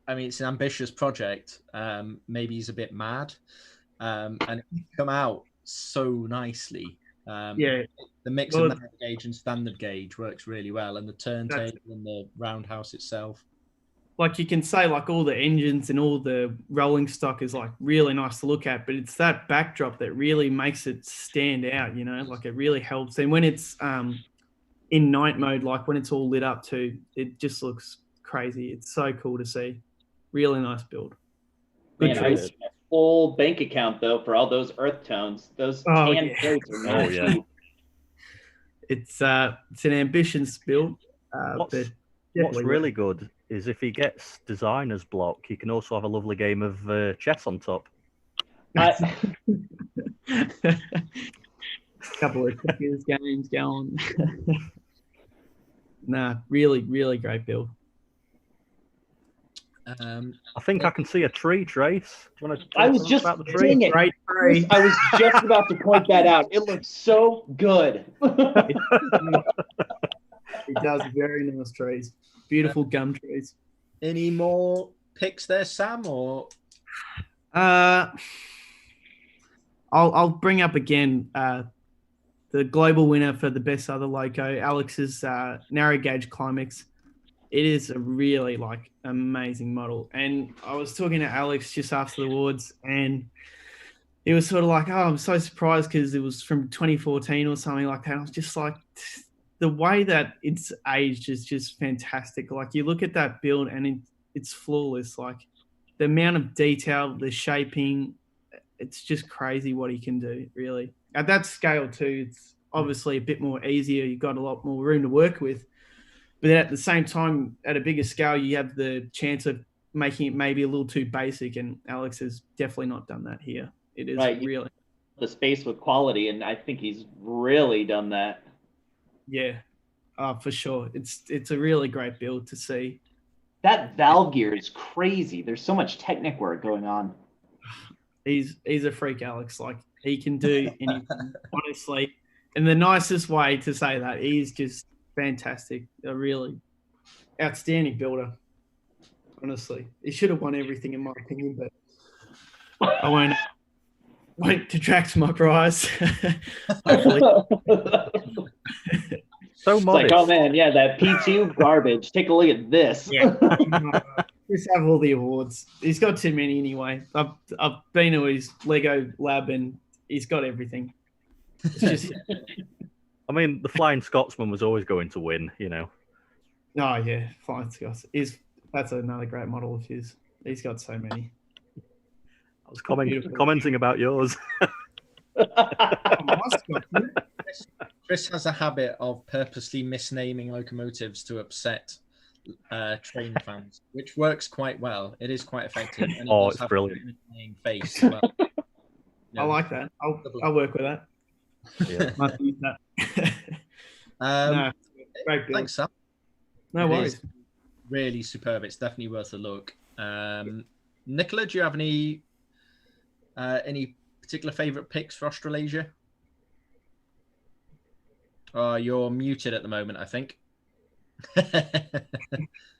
[SPEAKER 1] I mean, it's an ambitious project. Maybe he's a bit mad, and it come out so nicely. The mix of narrow gauge and standard gauge works really well, and the turntable and the roundhouse itself.
[SPEAKER 2] Like you can say, like all the engines and all the rolling stock is like really nice to look at, but it's that backdrop that really makes it stand out. You know, like it really helps. And when it's in night mode, like when it's all lit up too, it just looks crazy. It's so cool to see. Really nice build.
[SPEAKER 4] Man, I see a full bank account though for all those earth tones. Those tan coats are not cheap.
[SPEAKER 2] It's an ambitious build.
[SPEAKER 5] What's really good is if he gets designer's block, he can also have a lovely game of chess on top.
[SPEAKER 2] Couple of games going. Nah, really, really great build.
[SPEAKER 5] I think I can see a tree, Trace. Do you want to
[SPEAKER 4] I was just
[SPEAKER 5] about the tree?
[SPEAKER 4] It.
[SPEAKER 2] Great tree.
[SPEAKER 4] I was just about to point that out. It looks so good.
[SPEAKER 2] It does very nice trees. Beautiful gum trees.
[SPEAKER 1] Any more picks there, Sam? Or
[SPEAKER 2] I'll bring up again the global winner for the best other loco, Alex's narrow gauge Climax. It is a really like amazing model. And I was talking to Alex just after the awards, and he was sort of like, oh, I'm so surprised because it was from 2014 or something like that. I was just like, the way that it's aged is just fantastic. Like you look at that build and it's flawless. Like the amount of detail, the shaping, it's just crazy what he can do, really. At that scale too, it's obviously a bit more easier. You've got a lot more room to work with. But at the same time, at a bigger scale, you have the chance of making it maybe a little too basic, and Alex has definitely not done that here. It is really
[SPEAKER 4] the space with quality, and I think he's really done that.
[SPEAKER 2] Yeah, for sure. It's a really great build to see.
[SPEAKER 4] That valve gear is crazy. There's so much technic work going on.
[SPEAKER 2] He's a freak, Alex. Like he can do anything, honestly. In the nicest way to say that, he's just fantastic. A really outstanding builder. Honestly, he should have won everything in my opinion, but I won't detract my prize. Hopefully.
[SPEAKER 5] So modest.
[SPEAKER 4] Like, oh man, yeah, that P2 garbage. Take a look at this.
[SPEAKER 2] Yeah. Just have all the awards. He's got too many anyway. I've been to his Lego lab and he's got everything. It's just
[SPEAKER 5] I mean, the Flying Scotsman was always going to win, you know.
[SPEAKER 2] Oh yeah, Flying Scots. That's another great model of his. He's got so many.
[SPEAKER 5] I was commenting about yours.
[SPEAKER 1] Chris has a habit of purposely misnaming locomotives to upset train fans, which works quite well. It is quite effective. And
[SPEAKER 5] it's brilliant.
[SPEAKER 1] Face as well.
[SPEAKER 2] I like that. I'll work with that.
[SPEAKER 5] Yeah.
[SPEAKER 2] Must use that. No, great build.
[SPEAKER 1] Thanks, Sam.
[SPEAKER 2] No worries.
[SPEAKER 1] Really superb. It's definitely worth a look. Nicola, do you have any particular favourite picks for Australasia? You're muted at the moment, I think.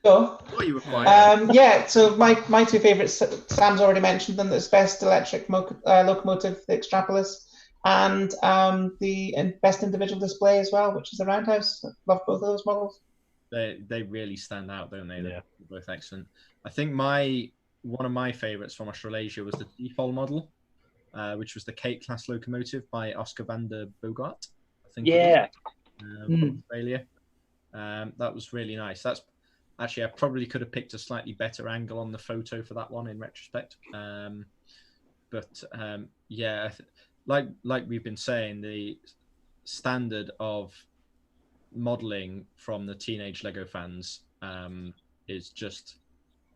[SPEAKER 6] Go.
[SPEAKER 1] Oh, you were quiet.
[SPEAKER 6] Yeah, so my two favourites, Sam's already mentioned them. There's best electric locomotive, the Extrapolis, and the best individual display as well, which is the Roundhouse. Love both of those models.
[SPEAKER 1] They really stand out, don't they?
[SPEAKER 5] Yeah.
[SPEAKER 1] They're both excellent. I think one of my favourites from Australasia was the default model, which was the K-class locomotive by Oscar van der Bogart. I think.
[SPEAKER 4] Yeah.
[SPEAKER 1] From Australia. That was really nice. That's actually, I probably could have picked a slightly better angle on the photo for that one in retrospect. Yeah, like we've been saying, the standard of modeling from the teenage Lego fans is just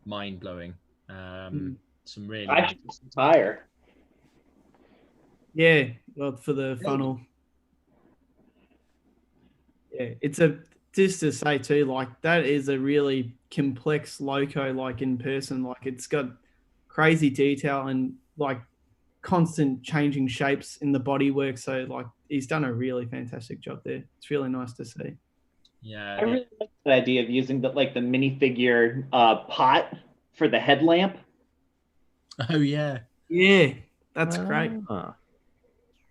[SPEAKER 1] mind blowing. Some really
[SPEAKER 4] I higher.
[SPEAKER 2] Yeah, well, for the funnel. Yeah, it's just to say too, like that is a really complex loco, like in person. Like it's got crazy detail and like constant changing shapes in the bodywork. So like he's done a really fantastic job there. It's really nice to see.
[SPEAKER 1] Yeah,
[SPEAKER 4] I really like the idea of using the minifigure pot for the headlamp.
[SPEAKER 1] Oh yeah.
[SPEAKER 2] Yeah, that's great.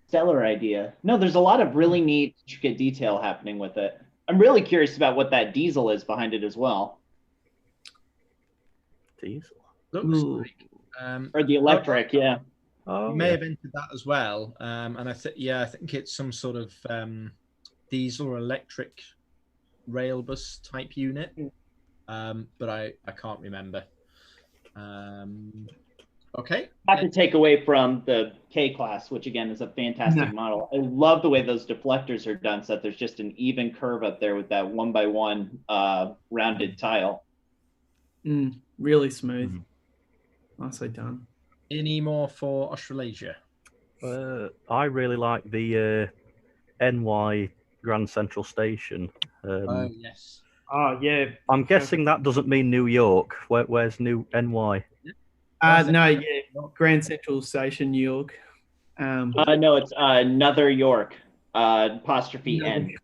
[SPEAKER 4] Stellar idea. No, there's a lot of really neat, intricate detail happening with it. I'm really curious about what that diesel is behind it as well.
[SPEAKER 5] Diesel?
[SPEAKER 1] Looks like,
[SPEAKER 4] or the electric, yeah.
[SPEAKER 1] You may have entered that as well, and I think it's some sort of diesel or electric rail bus type unit, but I can't remember. Okay.
[SPEAKER 4] Not to take away from the K-Class, which again is a fantastic model. I love the way those deflectors are done, so that there's just an even curve up there with that 1x1 rounded tile.
[SPEAKER 2] Really smooth. Nicely done.
[SPEAKER 1] Any more for Australasia?
[SPEAKER 5] I really like the NY Grand Central Station.
[SPEAKER 1] Yes.
[SPEAKER 2] Oh yeah.
[SPEAKER 5] I'm guessing that doesn't mean New York. Where's New NY?
[SPEAKER 2] No, yeah, Grand Central Station, New York.
[SPEAKER 4] No, it's Another York, apostrophe N.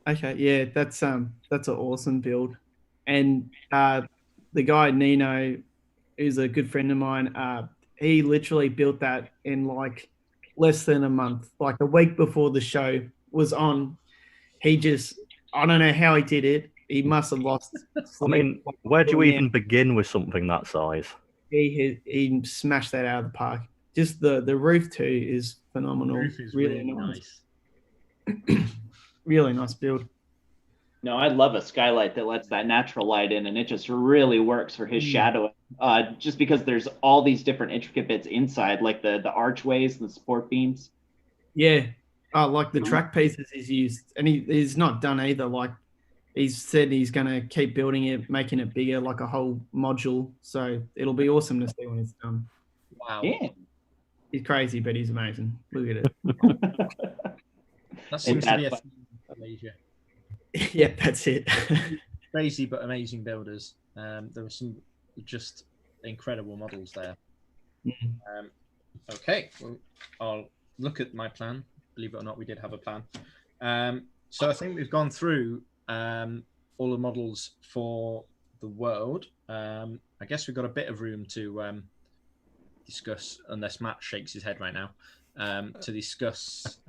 [SPEAKER 2] Okay, yeah, that's an awesome build, and the guy Nino, who's a good friend of mine, he literally built that in like less than a month, like a week before the show was on. I don't know how he did it. He must have lost sleep.
[SPEAKER 5] I mean, where do you even begin with something that size?
[SPEAKER 2] He smashed that out of the park. Just the roof too is phenomenal.
[SPEAKER 1] The roof is
[SPEAKER 2] really nice. Really nice build.
[SPEAKER 4] No, I love a skylight that lets that natural light in, and it just really works for his shadowing. Just because there's all these different intricate bits inside, like the archways and the support beams.
[SPEAKER 2] Yeah, like the track pieces he's used, and he's not done either. Like he's said he's going to keep building it, making it bigger, like a whole module. So it'll be awesome to see when it's done.
[SPEAKER 1] Wow.
[SPEAKER 4] Yeah.
[SPEAKER 2] He's crazy, but he's amazing. Look at it.
[SPEAKER 1] That seems to be a theme in Malaysia.
[SPEAKER 2] Yeah, that's it.
[SPEAKER 1] Crazy but amazing builders. There were some just incredible models there. Okay, well, I'll look at my plan. Believe it or not, we did have a plan. So I think we've gone through all the models for the world. I guess we've got a bit of room to discuss, unless Matt shakes his head right now, to discuss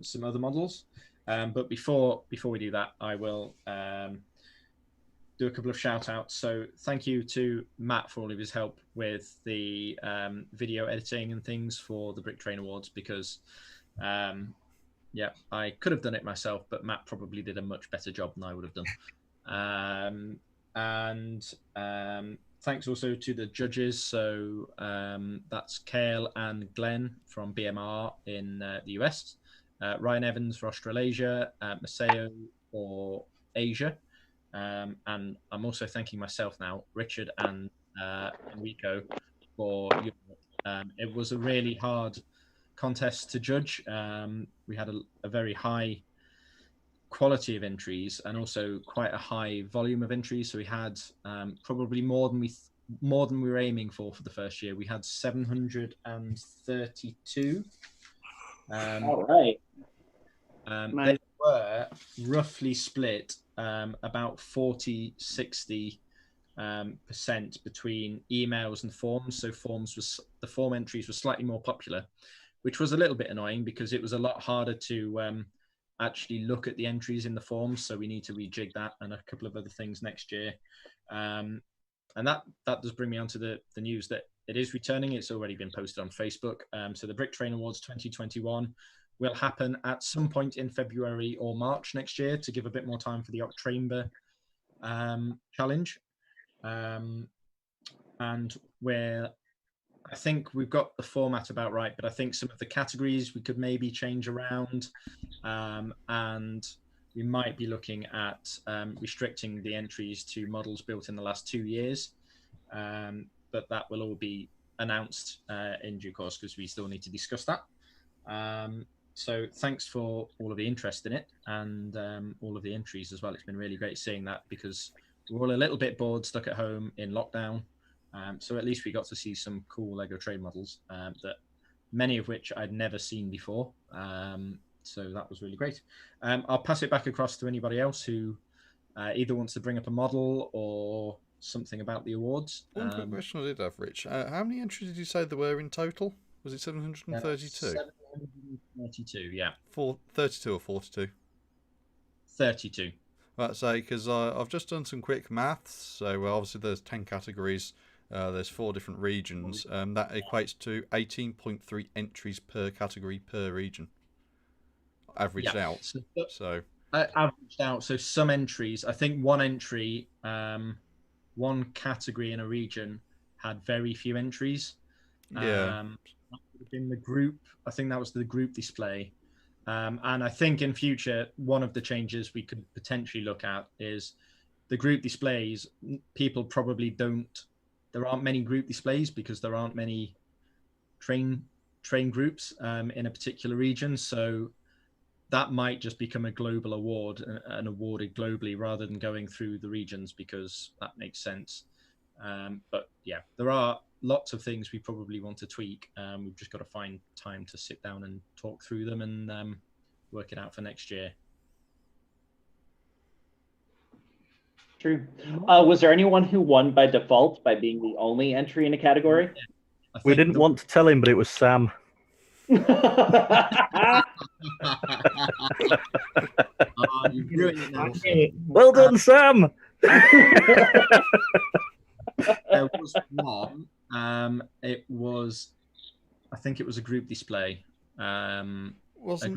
[SPEAKER 1] some other models. But before we do that, I will do a couple of shout outs. So thank you to Matt for all of his help with the video editing and things for the Brick Train Awards, because I could have done it myself, but Matt probably did a much better job than I would have done. And thanks also to the judges. So that's Kale and Glenn from BMR in the US, Ryan Evans for Australasia, Maseo for Asia, and I'm also thanking myself now, Richard and Enrico, for Europe. It was a really hard contest to judge. We had a very high quality of entries and also quite a high volume of entries. So we had probably more than we were aiming for the first year. We had 732
[SPEAKER 4] All right.
[SPEAKER 1] They were roughly split about 40-60% between emails and forms. So the form entries were slightly more popular, which was a little bit annoying because it was a lot harder to actually look at the entries in the forms. So we need to rejig that and a couple of other things next year. And that does bring me on to the news that it is returning. It's already been posted on Facebook. So the Brick Train Awards 2021 will happen at some point in February or March next year to give a bit more time for the October challenge. And where I think we've got the format about right, but I think some of the categories we could maybe change around, and we might be looking at restricting the entries to models built in the last 2 years. But that will all be announced in due course because we still need to discuss that. So thanks for all of the interest in it and all of the entries as well. It's been really great seeing that because we're all a little bit bored, stuck at home in lockdown. So at least we got to see some cool Lego train models that many of which I'd never seen before. So that was really great. I'll pass it back across to anybody else who either wants to bring up a model or something about the awards.
[SPEAKER 3] One quick question I did have, Rich. How many entries did you say there were in total? Was it 732?
[SPEAKER 1] 732, yeah.
[SPEAKER 3] 32 or 42?
[SPEAKER 1] 32.
[SPEAKER 3] Right, say, because I've just done some quick maths. So obviously there's 10 categories. There's 4 different regions. That equates to 18.3 entries per category per region. Averaged out. So
[SPEAKER 1] averaged out. So some entries, I think one entry, one category in a region had very few entries.
[SPEAKER 3] Yeah.
[SPEAKER 1] In the group, I think that was the group display. And I think in future, one of the changes we could potentially look at is the group displays. People probably there aren't many group displays because there aren't many train groups in a particular region. So that might just become a global award and awarded globally rather than going through the regions because that makes sense. But yeah, there are lots of things we probably want to tweak. We've just got to find time to sit down and talk through them and work it out for next year.
[SPEAKER 4] True. Was there anyone who won by default by being the only entry in a category?
[SPEAKER 5] We didn't want to tell him, but it was Sam.
[SPEAKER 1] You ruined it now.
[SPEAKER 5] Well done, Sam.
[SPEAKER 1] There was one. I think it was a group display.
[SPEAKER 3] Wasn't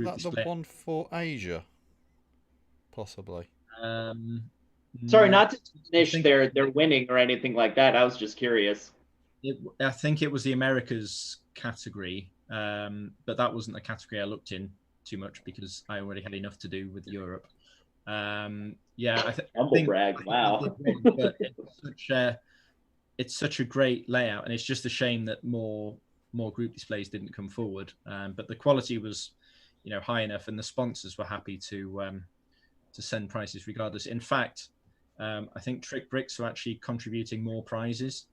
[SPEAKER 3] that the one for Asia? Possibly.
[SPEAKER 4] Sorry, not to finish their winning or anything like that. I was just curious.
[SPEAKER 1] I think it was the Americas category, but that wasn't the category I looked in too much because I already had enough to do with Europe. Yeah,
[SPEAKER 4] Humble brag. Wow.
[SPEAKER 1] But it's such a great layout, and it's just a shame that more group displays didn't come forward. But the quality was, high enough, and the sponsors were happy to send prizes regardless. In fact, I think Trick Bricks are actually contributing more prizes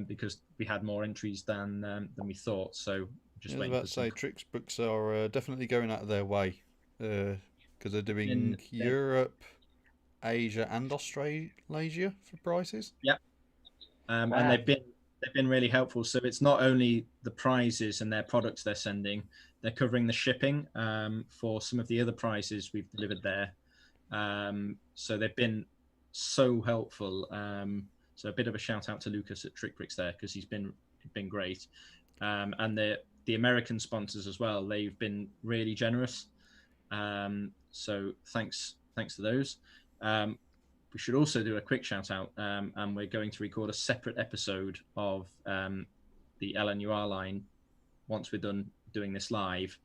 [SPEAKER 1] because we had more entries than we thought. So just waiting. I was about to say
[SPEAKER 3] Trick Bricks are definitely going out of their way because they're doing Europe, Asia, and Australasia for prizes.
[SPEAKER 1] Yeah. Wow. And they've been really helpful. So it's not only the prizes and their products they're sending; they're covering the shipping for some of the other prizes we've delivered there. So they've been so helpful. So a bit of a shout out to Lucas at Trick Bricks there because he's been great. And the American sponsors as well. They've been really generous. So thanks to those. We should also do a quick shout out, and we're going to record a separate episode of the LNUR line once we're done doing this live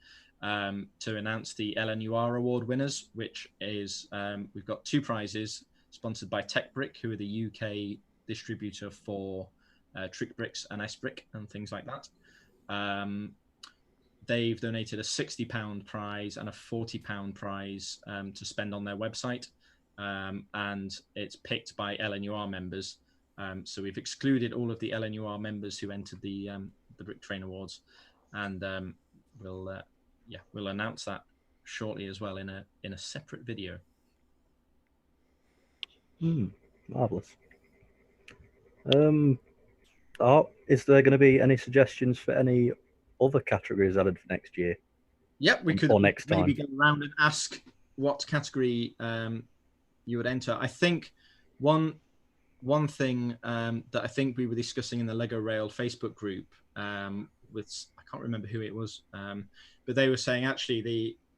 [SPEAKER 1] to announce the LNUR award winners, which is we've got 2 prizes sponsored by TechBrick, who are the UK distributor for Trick Bricks and S-Brick and things like that. They've donated a £60 prize and a £40 prize to spend on their website. And it's picked by LNUR members. So we've excluded all of the LNUR members who entered the Brick Train Awards, and we'll yeah, we'll announce that shortly as well in a separate video.
[SPEAKER 5] Marvelous. Is there going to be any suggestions for any other categories added for next year?
[SPEAKER 1] Yep, we could
[SPEAKER 5] next
[SPEAKER 1] maybe
[SPEAKER 5] time.
[SPEAKER 1] go around and ask what category you would enter. I think one thing that I think we were discussing in the Lego Rail Facebook group with, I can't remember who it was, but they were saying actually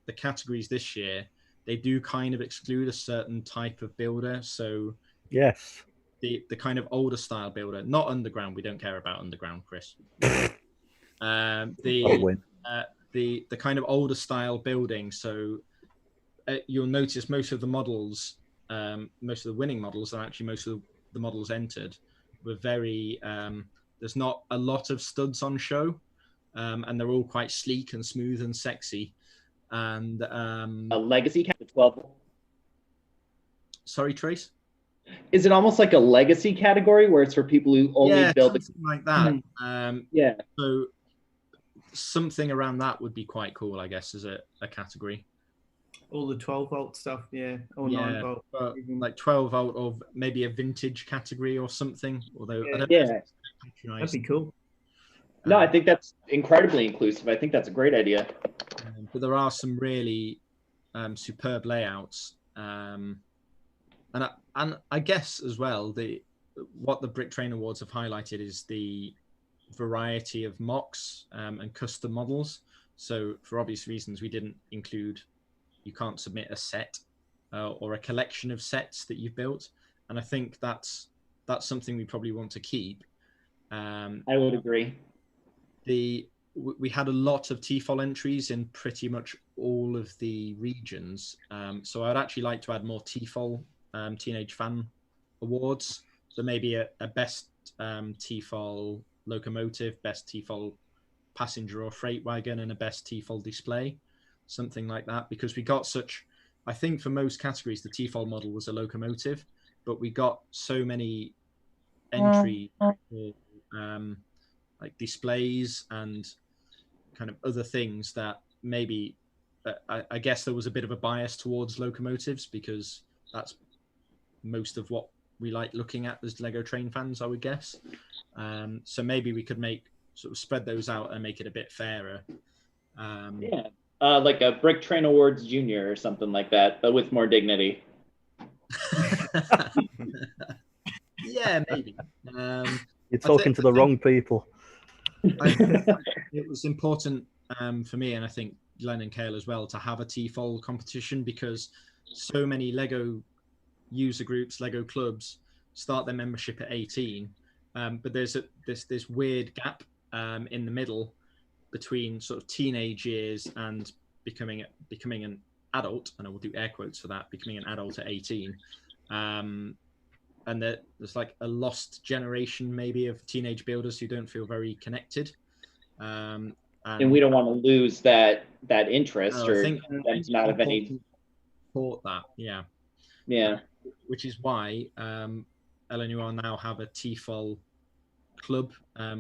[SPEAKER 1] the categories this year, they do kind of exclude a certain type of builder. So
[SPEAKER 5] yes,
[SPEAKER 1] the kind of older style builder, not underground. We don't care about underground, Chris. The kind of older style building. So you'll notice most of the models, most of the winning models, and actually most of the models entered were very. There's not a lot of studs on show, and they're all quite sleek and smooth and sexy. And
[SPEAKER 4] a legacy category 12.
[SPEAKER 1] Sorry, Trace.
[SPEAKER 4] Is it almost like a legacy category where it's for people who only build
[SPEAKER 1] something like that?
[SPEAKER 4] Yeah.
[SPEAKER 1] So something around that would be quite cool, I guess, as a category.
[SPEAKER 2] All the 12-volt stuff, or 9-volt.
[SPEAKER 1] But like 12-volt or maybe a vintage category or something. Although I don't
[SPEAKER 2] know that'd be cool.
[SPEAKER 4] No, I think that's incredibly inclusive. I think that's a great idea.
[SPEAKER 1] But there are some really superb layouts. And I guess as well, what the Brick Train Awards have highlighted is the variety of mocks and custom models. So for obvious reasons, we didn't include, you can't submit a set or a collection of sets that you've built. And I think that's something we probably want to keep.
[SPEAKER 4] I would agree.
[SPEAKER 1] We had a lot of TFOL entries in pretty much all of the regions. So I'd actually like to add more TFOL Teenage Fan Awards. So maybe a best TFOL locomotive, best TFOL passenger or freight wagon, and a best TFOL display, something like that. Because we got such, I think for most categories, the TFOL model was a locomotive, but we got so many entry like displays and kind of other things that maybe I guess there was a bit of a bias towards locomotives because that's most of what we like looking at as Lego train fans, I would guess. So maybe we could spread those out and make it a bit fairer.
[SPEAKER 4] Like a Brick Train Awards Junior or something like that, but with more dignity.
[SPEAKER 1] Yeah, maybe.
[SPEAKER 5] You're talking to the wrong people.
[SPEAKER 1] It was important for me, and I think Glenn and Kale as well, to have a TFOL competition because so many Lego user groups, Lego clubs, start their membership at 18, but there's this weird gap in the middle between sort of teenage years and becoming an adult, and I will do air quotes for that, becoming an adult at 18. And there's like a lost generation maybe of teenage builders who don't feel very connected. And
[SPEAKER 4] we don't want to lose that interest
[SPEAKER 1] or them
[SPEAKER 4] not have any
[SPEAKER 1] support that. Yeah. Which is why LNUR now have a TFOL club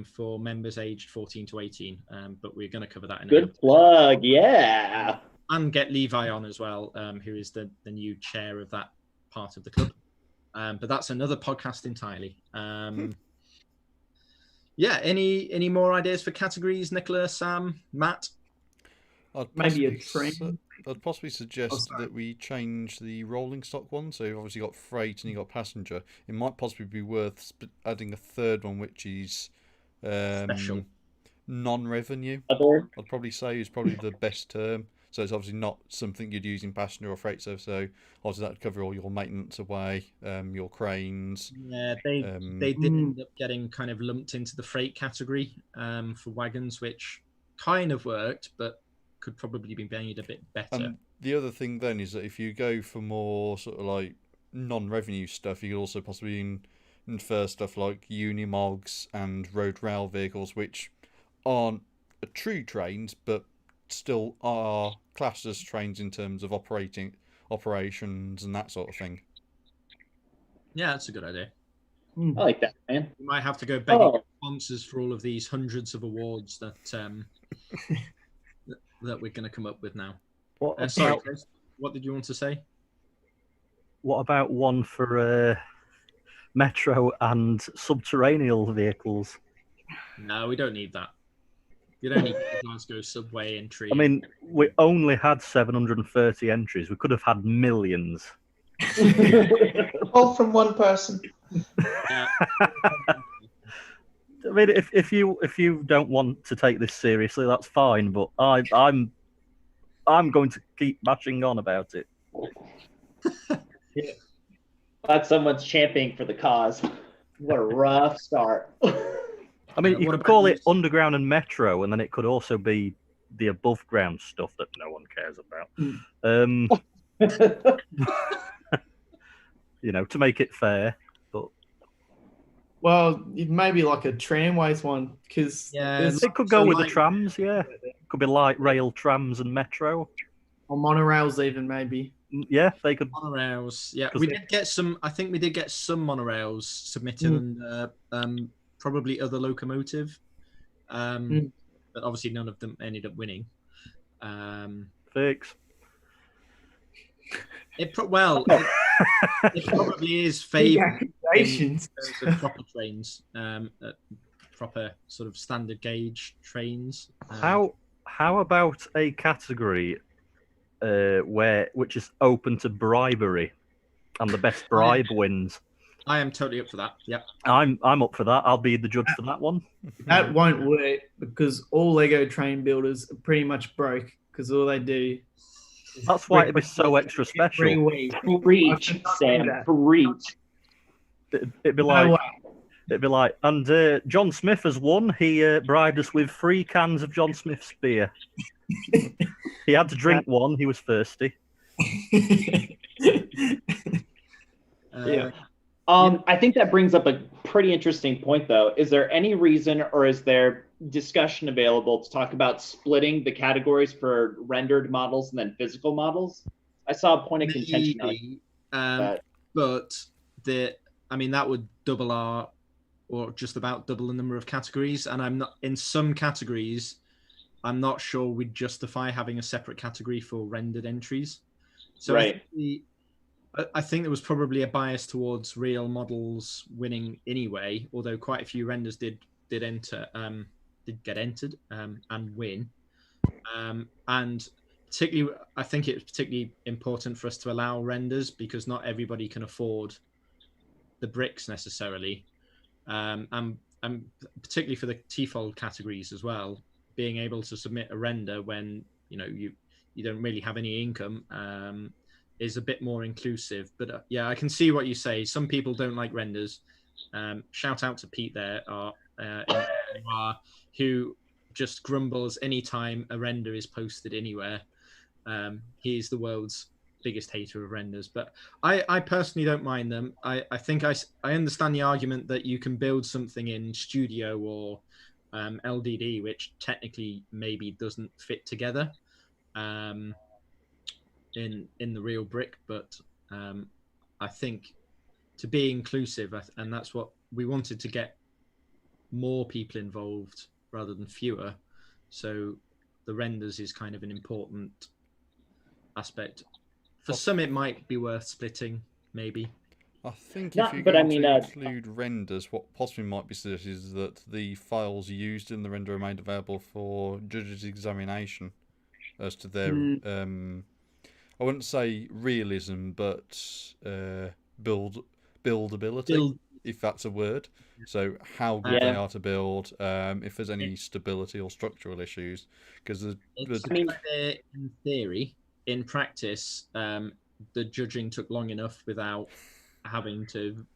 [SPEAKER 1] for members aged 14 to 18. But we're going to cover that in
[SPEAKER 4] good plug, yeah.
[SPEAKER 1] And get Levi on as well, who is the new chair of that part of the club. But that's another podcast entirely. Yeah, any more ideas for categories, Nicola, Sam, Matt?
[SPEAKER 2] Maybe a train.
[SPEAKER 3] I'd possibly suggest that we change the rolling stock one. So you've obviously got freight and you've got passenger. It might possibly be worth adding a third one, which is
[SPEAKER 1] special
[SPEAKER 3] non-revenue. I'd probably say is probably the best term. So it's obviously not something you'd use in passenger or freight service. So obviously that would cover all your maintenance away, your cranes.
[SPEAKER 1] Yeah, they did end up getting kind of lumped into the freight category for wagons, which kind of worked, but could probably be made a bit better.
[SPEAKER 3] And the other thing then is that if you go for more sort of like non-revenue stuff, you could also possibly infer stuff like Unimogs and road rail vehicles, which aren't true trains, but still are classed as trains in terms of operations and that sort of thing.
[SPEAKER 1] Yeah, that's a good idea.
[SPEAKER 4] I like that, man.
[SPEAKER 1] We might have to go begging sponsors for all of these hundreds of awards that that we're going to come up with now.
[SPEAKER 5] What
[SPEAKER 1] Sorry,
[SPEAKER 5] about,
[SPEAKER 1] Chris, what did you want to say?
[SPEAKER 5] what about one for metro and subterranean vehicles?
[SPEAKER 1] No, we don't need that. You don't need Glasgow subway entry.
[SPEAKER 5] I mean, we only had 730 entries. We could have had millions.
[SPEAKER 6] All from one person.
[SPEAKER 1] Yeah.
[SPEAKER 5] I mean, if you don't want to take this seriously, that's fine. But I'm going to keep bashing on about it.
[SPEAKER 4] Yeah. Glad someone's championing for the cause. What a rough start.
[SPEAKER 5] I mean, you could call it underground and metro, and then it could also be the above ground stuff that no one cares about. You know, to make it fair. But
[SPEAKER 2] Well, maybe like a tramways one, because
[SPEAKER 5] it could go with the trams. Yeah, it could be light rail, trams, and metro,
[SPEAKER 2] or monorails even maybe.
[SPEAKER 5] Yeah, they could.
[SPEAKER 1] Monorails. Yeah, we did get some. I think we did get some monorails submitted, and probably other locomotive. But obviously none of them ended up winning.
[SPEAKER 5] Fix.
[SPEAKER 1] It probably is favoured in terms of proper trains, proper sort of standard gauge trains.
[SPEAKER 5] How about a category which is open to bribery, and the best bribe wins?
[SPEAKER 1] I am totally up for that. Yep.
[SPEAKER 5] I'm up for that. I'll be the judge for that one.
[SPEAKER 2] That won't work because all Lego train builders are pretty much broke because all they do.
[SPEAKER 5] That's why it'd be so extra special.
[SPEAKER 4] Preach, Sam. Preach.
[SPEAKER 5] It'd be like, and John Smith has won. He bribed us with 3 cans of John Smith's beer. He had to drink one. He was thirsty.
[SPEAKER 2] Yeah.
[SPEAKER 4] I think that brings up a pretty interesting point, though. Is there any reason, or is there discussion available to talk about splitting the categories for rendered models and then physical models? I saw a point of contention on that.
[SPEAKER 1] But that would double or just about double the number of categories. And I'm not in some categories. I'm not sure we'd justify having a separate category for rendered entries. So
[SPEAKER 4] right.
[SPEAKER 1] I think there was probably a bias towards real models winning anyway, although quite a few renders did get entered and win. And particularly, I think it's particularly important for us to allow renders because not everybody can afford the bricks necessarily, and particularly for the T-fold categories as well. Being able to submit a render when you don't really have any income is a bit more inclusive. But I can see what you say. Some people don't like renders. Shout out to Pete there, who just grumbles anytime a render is posted anywhere. He's the world's biggest hater of renders. But I personally don't mind them. I think I understand the argument that you can build something in Studio or LDD, which technically maybe doesn't fit together. In the real brick, but I think to be inclusive, and that's what we wanted, to get more people involved rather than fewer. So the renders is kind of an important aspect. For some, it might be worth splitting, maybe.
[SPEAKER 3] I think if you're going to include renders, what possibly might be suggested is that the files used in the render are made available for judges' examination as to their I wouldn't say realism, but buildability, if that's a word. So how good they are to build, if there's any stability or structural issues. Because
[SPEAKER 1] in theory, in practice, the judging took long enough without having to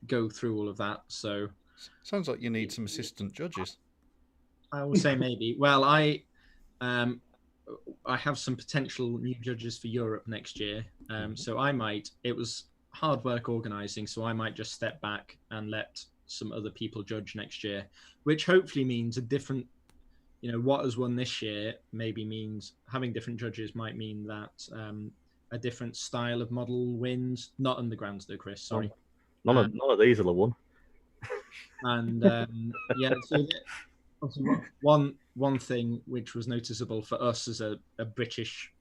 [SPEAKER 1] go through all of that. So
[SPEAKER 3] sounds like you need some assistant judges.
[SPEAKER 1] I will say maybe. Well, I have some potential new judges for Europe next year. So it was hard work organising, so I might just step back and let some other people judge next year, which hopefully means a different, what has won this year maybe means having different judges might mean that a different style of model wins. Not Undergrounds though, Chris, sorry.
[SPEAKER 5] None of these will have won.
[SPEAKER 1] And so one one thing which was noticeable for us as a British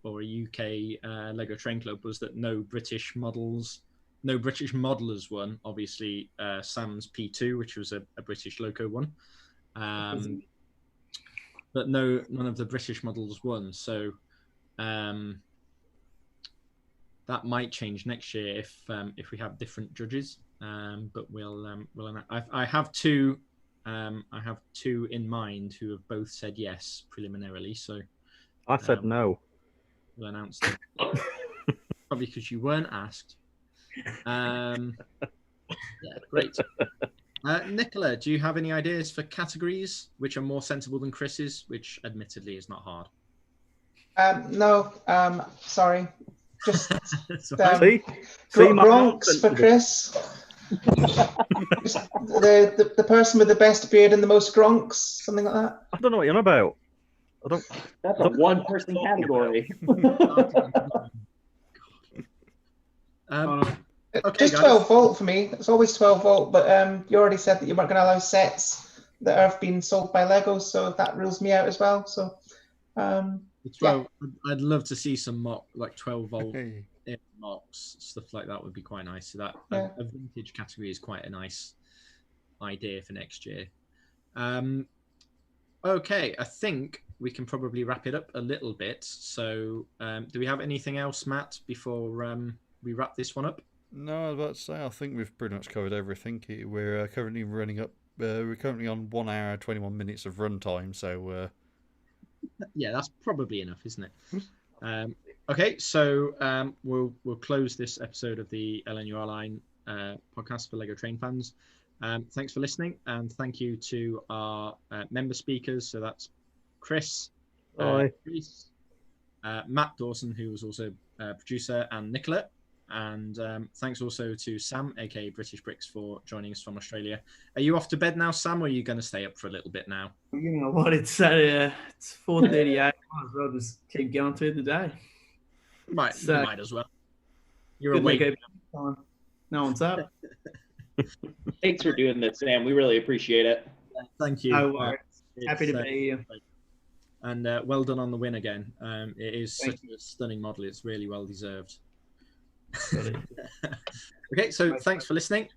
[SPEAKER 1] or a UK Lego Train Club was that no British modelers won. Obviously, Sam's P2, which was a British Loco one, but none of the British models won. So that might change next year if we have different judges. But we'll I have two in mind who have both said yes preliminarily. So
[SPEAKER 5] I said no.
[SPEAKER 1] We'll announce them. Probably because you weren't asked. Yeah, great. Nicola, do you have any ideas for categories which are more sensible than Chris's, which admittedly is not hard?
[SPEAKER 6] No, sorry. Just
[SPEAKER 5] Gronks
[SPEAKER 6] for Chris. the person with the best beard and the most Gronks, something like that.
[SPEAKER 5] I don't know what you're on about.
[SPEAKER 4] That's a one-person category.
[SPEAKER 1] Okay,
[SPEAKER 6] just 12 volt for me. It's always 12 volt, but you already said that you weren't going to allow sets that have been sold by Legos, so that rules me out as well. So,
[SPEAKER 1] yeah. I'd love to see some mock, like 12 volt mocks, stuff like that would be quite nice. So that a vintage category is quite a nice idea for next year. Okay, I think we can probably wrap it up a little bit. So, do we have anything else, Matt, before we wrap this one up?
[SPEAKER 3] No, I was about to say, I think we've pretty much covered everything. We're currently running up. We're currently on 1 hour 21 minutes of runtime. So,
[SPEAKER 1] yeah, that's probably enough, isn't it? Okay, so we'll close this episode of the LNUR Line podcast for Lego Train fans. Thanks for listening, and thank you to our member speakers. So that's Chris, Reese, Matt Dawson, who was also producer, and Nicola. And thanks also to Sam, aka British Bricks, for joining us from Australia. Are you off to bed now, Sam, or are you going to stay up for a little bit now?
[SPEAKER 2] You know what? It's 4:38. Might as well just keep going through the day.
[SPEAKER 1] You might as well. You're awake.
[SPEAKER 2] No one's up.
[SPEAKER 4] Thanks for doing this, Sam. We really appreciate it.
[SPEAKER 1] Thank you.
[SPEAKER 2] No worries. Happy to be here.
[SPEAKER 1] And well done on the win again. It is such a stunning model. It's really well deserved. Okay, so thanks for listening.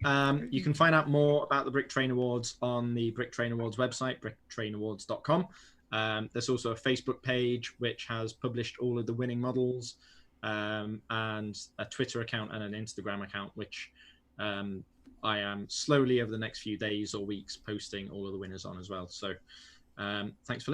[SPEAKER 1] You can find out more about the Brick Train Awards on the Brick Train Awards website, bricktrainawards.com. There's also a Facebook page which has published all of the winning models, and a Twitter account and an Instagram account, which I am slowly over the next few days or weeks posting all of the winners on as well. So thanks for listening.